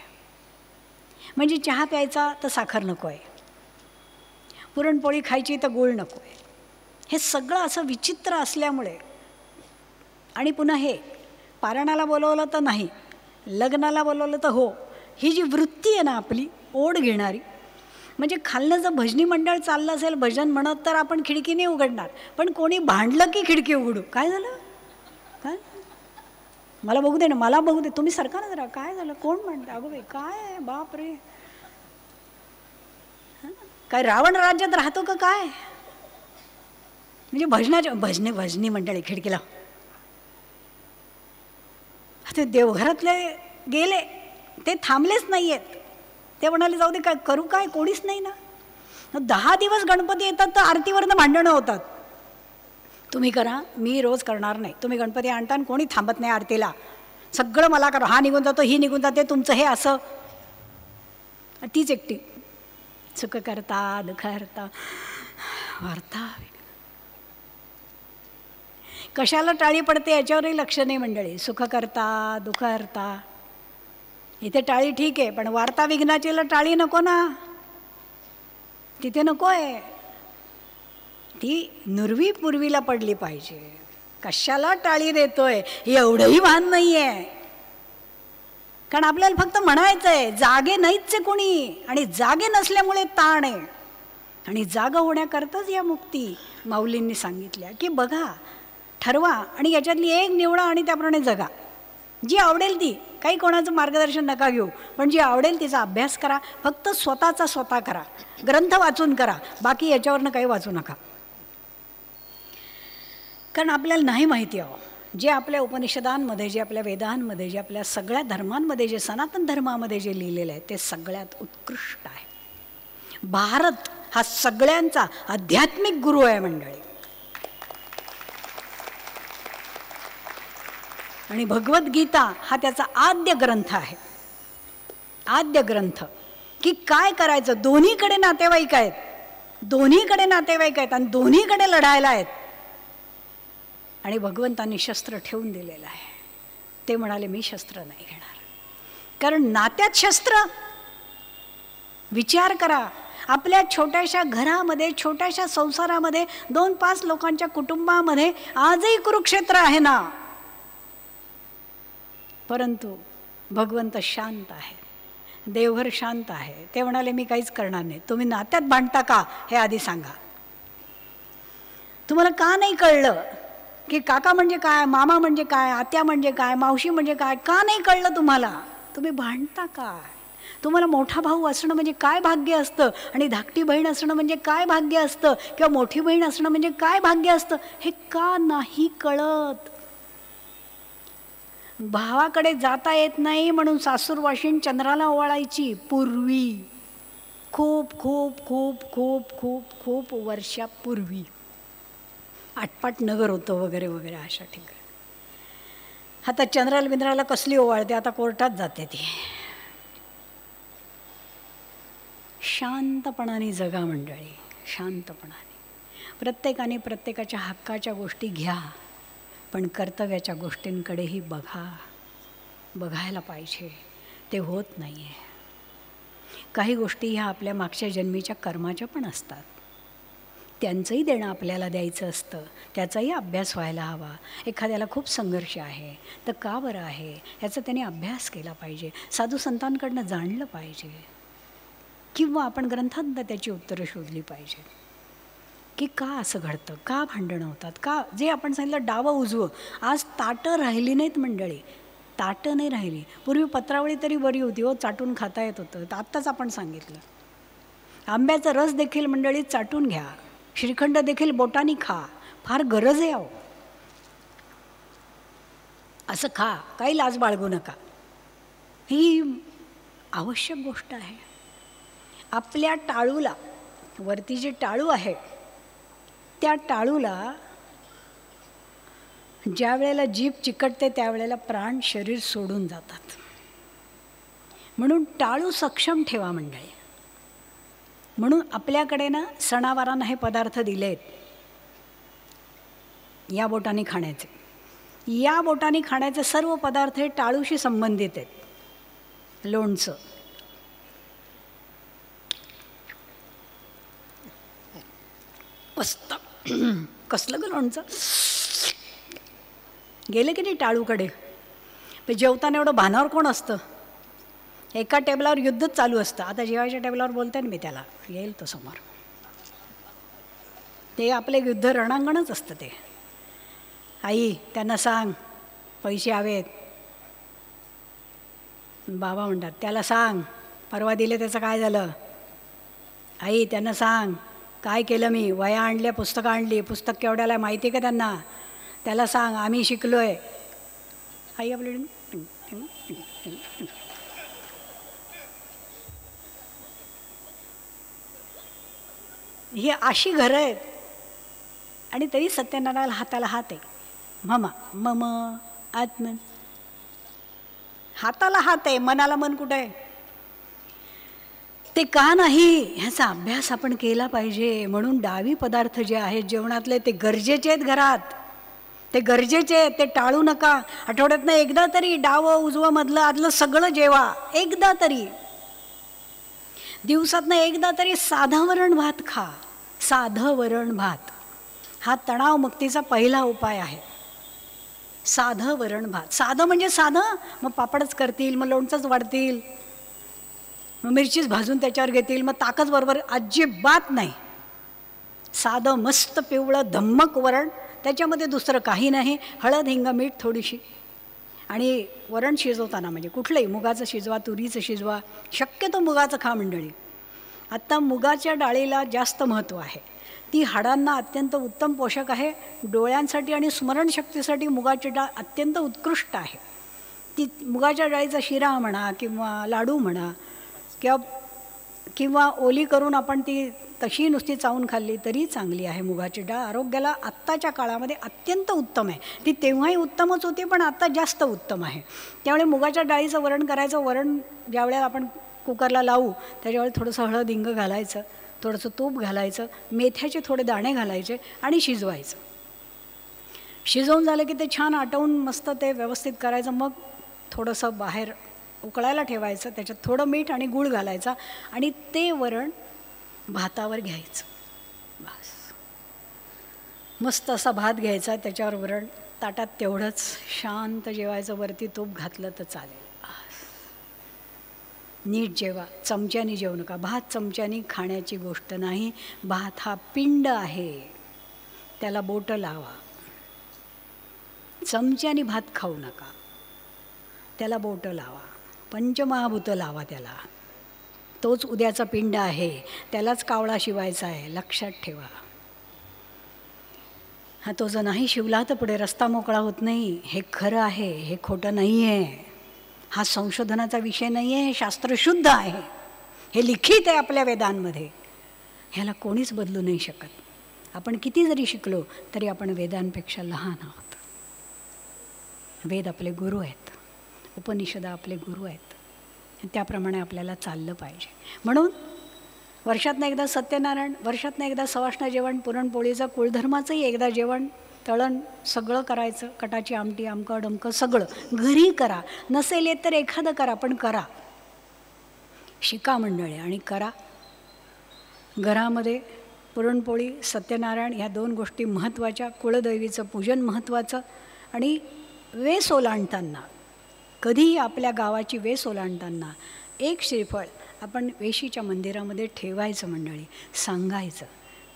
म्हणजे चहा प्यायचा तर साखर नको आहे, पुरणपोळी खायची तर गूळ नको आहे. हे सगळं असं विचित्र असल्यामुळे, आणि पुन्हा हे पारणाला बोलवलं तर नाही, लग्नाला बोलवलं तर हो, ही जी वृत्ती आहे ना आपली ओढ घेणारी. म्हणजे खालनं जर भजनी मंडळ चाललं असेल भजन म्हणत, तर आपण खिडकी नाही उघडणार, पण कोणी भांडलं की खिडकी उघडू. काय झालं, काय, मला बघू दे ना, मला बघू दे, तुम्ही सरका ना जरा, काय झालं, कोण म्हणतं, अगो बाई काय, बाप रे, काय रावण राज्यात राहतो का काय. म्हणजे भजनी मंडळी खिडकीला, ते देवघरातले गेले, ते थांबलेच नाही आहेत. ते म्हणाले जाऊ दे, काय करू, काय कोणीच नाही ना. 10 दिवस गणपती येतात तर आरतीवरनं भांडणं होतात. तुम्ही करा, मी रोज करणार नाही. तुम्ही गणपती आणता आणि कोणी थांबत नाही आरतीला, सगळं मला करा, हा निघून जातो, ही निघून जाते, तुमचं हे असं. तीच एकटी सुख करता दुःख हरता वार्ता. कशाला टाळी पडते याच्यावरही लक्ष नाही मंडळी. सुख करता दुःख हरता, इथे टाळी ठीक आहे, पण वार्ता विघ्नाचीला टाळी नको ना, तिथे नको आहे. ती नुरवी पूर्वीला पडली पाहिजे. कशाला टाळी देतोय एवढंही भान नाही आहे. कारण आपल्याला फक्त म्हणायचं आहे, जागे नाहीच आहे कोणी, आणि जागे नसल्यामुळे ताण आहे. आणि जागा होण्याकरताच या मुक्ती माऊलींनी सांगितल्या की बघा, ठरवा आणि याच्यातली एक निवडा आणि त्याप्रमाणे जगा. जी आवडेल ती, काही कोणाचं मार्गदर्शन नका घेऊ, पण जी आवडेल तिचा अभ्यास करा. फक्त स्वतःचा स्वतः करा, ग्रंथ वाचून करा, बाकी याच्यावरनं काही वाचू नका. कारण आपल्याला नाही माहिती आहे, जे आपल्या उपनिषदांमध्ये, जे आपल्या वेदांमध्ये, जे आपल्या सगळ्या धर्मांमध्ये, जे सनातन धर्मामध्ये जे लिहिलेलं आहे ते सगळ्यात उत्कृष्ट आहे. भारत हा सगळ्यांचा आध्यात्मिक गुरु आहे मंडळी. आणि भगवद्गीता हा त्याचा आद्य ग्रंथ आहे. आद्य ग्रंथ की काय करायचं. दोन्हीकडे नातेवाईक आहेत, दोन्हीकडे नातेवाईक आहेत आणि दोन्हीकडे लढायला आहेत. आणि भगवंतांनी शस्त्र ठेवून दिलेलं आहे. ते म्हणाले मी शस्त्र नाही घेणार. कारण नात्यात शस्त्र. विचार करा, आपल्या छोट्याशा घरामध्ये, छोट्याशा संसारामध्ये, 2-5 लोकांच्या कुटुंबामध्ये आजही कुरुक्षेत्र आहे ना. परंतु भगवंत शांत आहे, देवघर शांत आहे. ते म्हणाले मी काहीच करणार नाही. तुम्ही नात्यात भांडता का हे आधी सांगा. तुम्हाला का नाही कळलं की काका म्हणजे काय, मामा म्हणजे काय, आत्या म्हणजे काय, मावशी म्हणजे काय, का नाही कळलं तुम्हाला. तुम्ही भांडता काय. तुम्हाला मोठा भाऊ असणं म्हणजे काय भाग्य असतं, आणि धाकटी बहीण असणं म्हणजे काय भाग्य असतं, किंवा मोठी बहीण असणं म्हणजे काय भाग्य असतं, हे का नाही कळत. भावाकडे जाता येत नाही म्हणून सासूरवाशीण चंद्राला ओवाळायची पूर्वी, खूप खूप खूप खूप खूप खूप वर्षापूर्वी. आटपाट नगर होतं वगैरे वगैरे अशा ठिकाणी. आता चंद्राला बिंद्राला कसली ओवाळते, आता कोर्टात जाते ती. शांतपणाने जगा मंडळी, शांतपणाने. प्रत्येकाने प्रत्येकाच्या हक्काच्या गोष्टी घ्या, पण कर्तव्याच्या गोष्टींकडेही बघायला पाहिजे. ते होत नाही आहे. काही गोष्टी ह्या आपल्या मागच्या जन्मीच्या कर्माच्या पण असतात. त्यांचंही देणं आपल्याला द्यायचं असतं, त्याचाही अभ्यास व्हायला हवा. एखाद्याला खूप संघर्ष आहे तर का बरं आहे याचा त्याने अभ्यास केला पाहिजे, साधू संतांकडनं जाणलं पाहिजे, किंवा आपण ग्रंथांत त्याची उत्तरं शोधली पाहिजे की का असं घडतं, का भांडणं होतात, का जे आपण सांगितलं डावं उजवं. आज ताटं राहिली नाहीत मंडळी, ताटं नाही राहिली. पूर्वी पत्रावळी तरी बरी होती हो, चाटून खाता येत होतं. तर आत्ताच आपण सांगितलं आंब्याचा रस देखील मंडळी चाटून घ्या, श्रीखंड देखील बोटानी खा, फार गरज आहे अहो. असं खा, काही लाज बाळगू नका, ही आवश्यक गोष्ट आहे. आपल्या टाळूला, वरती जे टाळू आहे त्या टाळूला ज्या वेळेला जीभ चिकटते त्यावेळेला प्राण शरीर सोडून जातात. म्हणून टाळू सक्षम ठेवा मंडळी. म्हणून आपल्याकडे ना सणावारांना हे पदार्थ दिलेत, या बोटाने खाण्याचे. या बोटाने खाण्याचे सर्व पदार्थ हे टाळूशी संबंधित आहेत. लोणचं, मस्त कसलं ग लोणचं. गेले की नाही टाळूकडे, जेवताना एवढं भानावर कोण असतं. एका टेबलावर युद्धच चालू असतं. आता जेवायच्या टेबलावर बोलते ना मी, त्याला येईल तो समोर. ते आपले युद्ध रणांगणच असतं ते. आई त्यांना सांग पैसे हवेत. बाबा म्हणतात त्याला सांग परवा दिले त्याचं काय झालं. आई त्यांना सांग काय केलं मी, वया आणल्या, पुस्तकं आणली, पुस्तक केवढ्याला माहिती का त्यांना, त्याला सांग आम्ही शिकलो आहे. आई आपली ही अशी घरं आहेत. आणि तरी सत्यनारायणाला हाताला हात आहे. ममा मम आत्म, हाताला हात आहे, मनाला मन कुठं आहे. ते का नाही ह्याचा अभ्यास आपण केला पाहिजे. म्हणून डावी पदार्थ जे आहेत जेवणातले ते गरजेचे आहेत घरात, ते गरजेचे आहेत, ते टाळू नका. आठवड्यातनं एकदा तरी डावं उजवं मधलं आदलं सगळं जेवा. एकदा तरी दिवसातनं एकदा तरी साधं वरण भात खा. साधं वरण भात हा तणावमुक्तीचा पहिला उपाय आहे. साधं वरण भात. साधं म्हणजे साधं, मग पापडच करतील, मग लोणचंच वाढतील, मग मिरचीच भाजून त्याच्यावर घेतील, मग ताकच बरोबर, अजिबात नाही. साधं मस्त पिवळं धम्मक वरण, त्याच्यामध्ये दुसरं काही नाही. हळद, हिंग, मीठ थोडीशी. आणि वरण शिजवताना म्हणजे कुठलंही, मुगाचं शिजवा, तुरीचं शिजवा, शक्यतो मुगाचं खा मंडळी. आत्ता मुगाच्या डाळीला जास्त महत्त्व आहे. ती हाडांना अत्यंत उत्तम पोषक आहे. डोळ्यांसाठी आणि स्मरणशक्तीसाठी मुगाची डाळ अत्यंत उत्कृष्ट आहे. ती मुगाच्या डाळीचा शिरा म्हणा किंवा लाडू म्हणा किंवा ओली करून आपण ती तशी नुसती चावून खाल्ली तरी चांगली आहे. मुगाची डाळ आरोग्याला आत्ताच्या काळामध्ये अत्यंत उत्तम आहे. ती तेव्हाही उत्तमच होती, पण आत्ता जास्त उत्तम आहे. त्यामुळे मुगाच्या डाळीचं वरण करायचं. वरण ज्यावेळेला आपण कुकरला लावू त्याच्यावेळी थोडंसं हळद हिंग घालायचं, थोडंसं तूप घालायचं, मेथ्याचे थोडे दाणे घालायचे आणि शिजवायचं. शिजवून झालं की ते छान आटवून मस्त ते व्यवस्थित करायचं. मग थोडंसं बाहेर उकळायला ठेवायचं, त्याच्यात थोडं मीठ आणि गूळ घालायचा आणि ते वरण भातावर घ्यायचं. बस मस्त असा भात घ्यायचा, त्याच्यावर वरण, ताटात तेवढंच शांत जेवायचं. वरती तूप घातलं तर चालेल. नीट जेवा, चमच्यानी जेवू नका. भात चमच्यानी खाण्याची गोष्ट नाही. भात हा पिंड आहे, त्याला बोटं लावा. चमच्यानी भात खाऊ नका, त्याला बोटं लावा. पंचमहाभूतं लावा त्याला. तोच उद्याचा पिंड आहे, त्यालाच कावळा शिवायचा आहे, लक्षात ठेवा. हा तो जर नाही शिवला तर पुढे रस्ता मोकळा होत नाही. हे खरं आहे, हे खोटं नाही आहे. हा संशोधनाचा विषय नाही आहे, हे शास्त्र शुद्ध आहे, हे लिखित आहे आपल्या वेदांमध्ये. ह्याला कोणीच बदलू नाही शकत. आपण किती जरी शिकलो तरी आपण वेदांपेक्षा लहान आहोत. वेद आपले गुरु आहेत, उपनिषद आपले गुरु आहेत. त्याप्रमाणे आपल्याला चाललं पाहिजे. म्हणून वर्षातनं एकदा सत्यनारायण, वर्षातनं एकदा सवाष्ण जेवण, पुरणपोळीचं, कुळधर्माचंही एकदा जेवण, तळण सगळं करायचं, कटाची आमटी, आमकं डमकं सगळं घरी करा. नसेल येत तर एखादं करा, पण करा. शिका मंडळी आणि करा. घरामध्ये पुरणपोळी, सत्यनारायण ह्या 2 गोष्टी महत्त्वाच्या. कुळदैवीचं पूजन महत्त्वाचं. आणि वेस ओलांडताना, कधीही आपल्या गावाची वेस ओलांडताना एक श्रीफळ आपण वेशीच्या मंदिरामध्ये ठेवायचं मंडळी. सांगायचं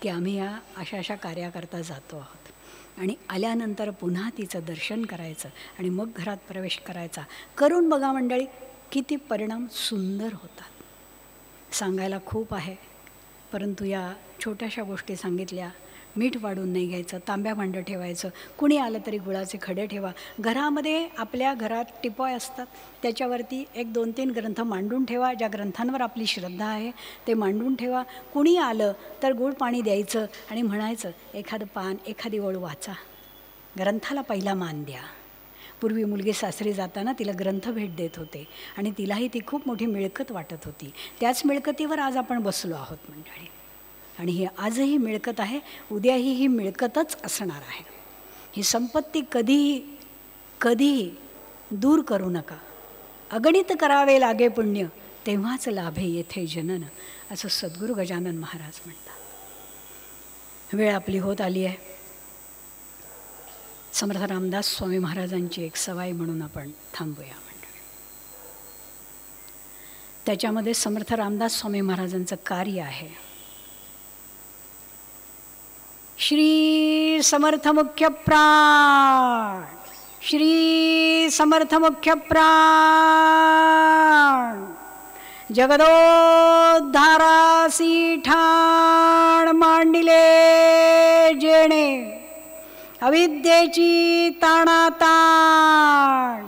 की आम्ही या अशा अशा कार्याकरता जातो आहोत. आणि आल्यानंतर पुन्हा तिचं दर्शन करायचं आणि मग घरात प्रवेश करायचा. करून बघा मंडळी, किती परिणाम सुंदर होतात. सांगायला खूप आहे, परंतु या छोट्याशा गोष्टी सांगितल्या. मीठ वाढून नाही घ्यायचं, तांब्या भांडं ठेवायचं, कुणी आलं तरी गुळाचे खडे ठेवा. घरामध्ये आपल्या घरात टिपॉय असतात, त्याच्यावरती 1-2-3 ग्रंथ मांडून ठेवा. ज्या ग्रंथांवर आपली श्रद्धा आहे ते मांडून ठेवा. कुणी आलं तर गुळ पाणी द्यायचं आणि म्हणायचं एखादं पान, एखादी ओळ वाचा. ग्रंथाला पहिला मान द्या. पूर्वी मुलगी सासरी जाताना तिला ग्रंथ भेट देत होते आणि तिलाही ती खूप मोठी मिळकत वाटत होती. त्याच मिळकतीवर आज आपण बसलो आहोत मंडळी. आणि ही आजही मिळकत आहे, उद्याही ही मिळकतच असणार आहे. ही संपत्ती कधीही दूर करू नका. अगणित करावे लागे पुण्य, तेव्हाच लाभे येथे जनन, असं सद्गुरू गजानन महाराज म्हणतात. वेळ आपली होत आली आहे. समर्थ रामदास स्वामी महाराजांची एक सवाई म्हणून आपण थांबूया मंडळी. त्याच्यामध्ये समर्थ रामदास स्वामी महाराजांचं कार्य आहे. श्री समर्थ मुख्य प्राण, श्री समर्थ मुख्य प्राण, जगदोद्धारासी ठाण मांडिले जेणे, अविद्येची ताणाताण,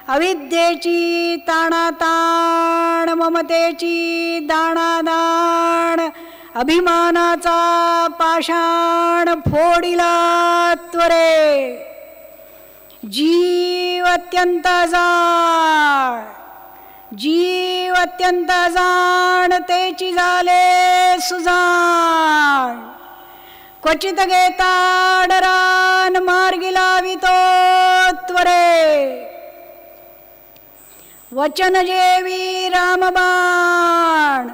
अविद्येची ताणाताण, ममतेची दाणादाण, अभिमानाचा पाषाण फोडिला त्वरे. जीव अत्यंत जाण, जीव अत्यंत जाण, तेची झाले सुजाण. क्वचित घेता डरान, मार्गी लावितो त्वरे. वचन जेवी रामबाण,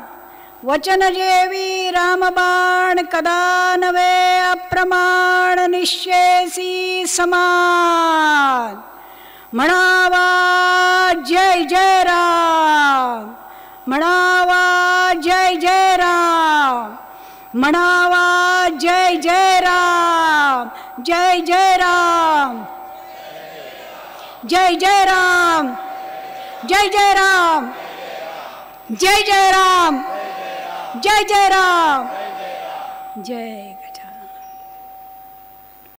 वचन जेवी रामबाण, कदा नवे अप्रमाण, निश्चेसी समान. म्हणावा जय जय राम, म्हणावा जय जय राम, म्हणावा जय जय राम, जय जय राम, जय जय राम, जय जय राम, जय जय राम, जय जय राम, जय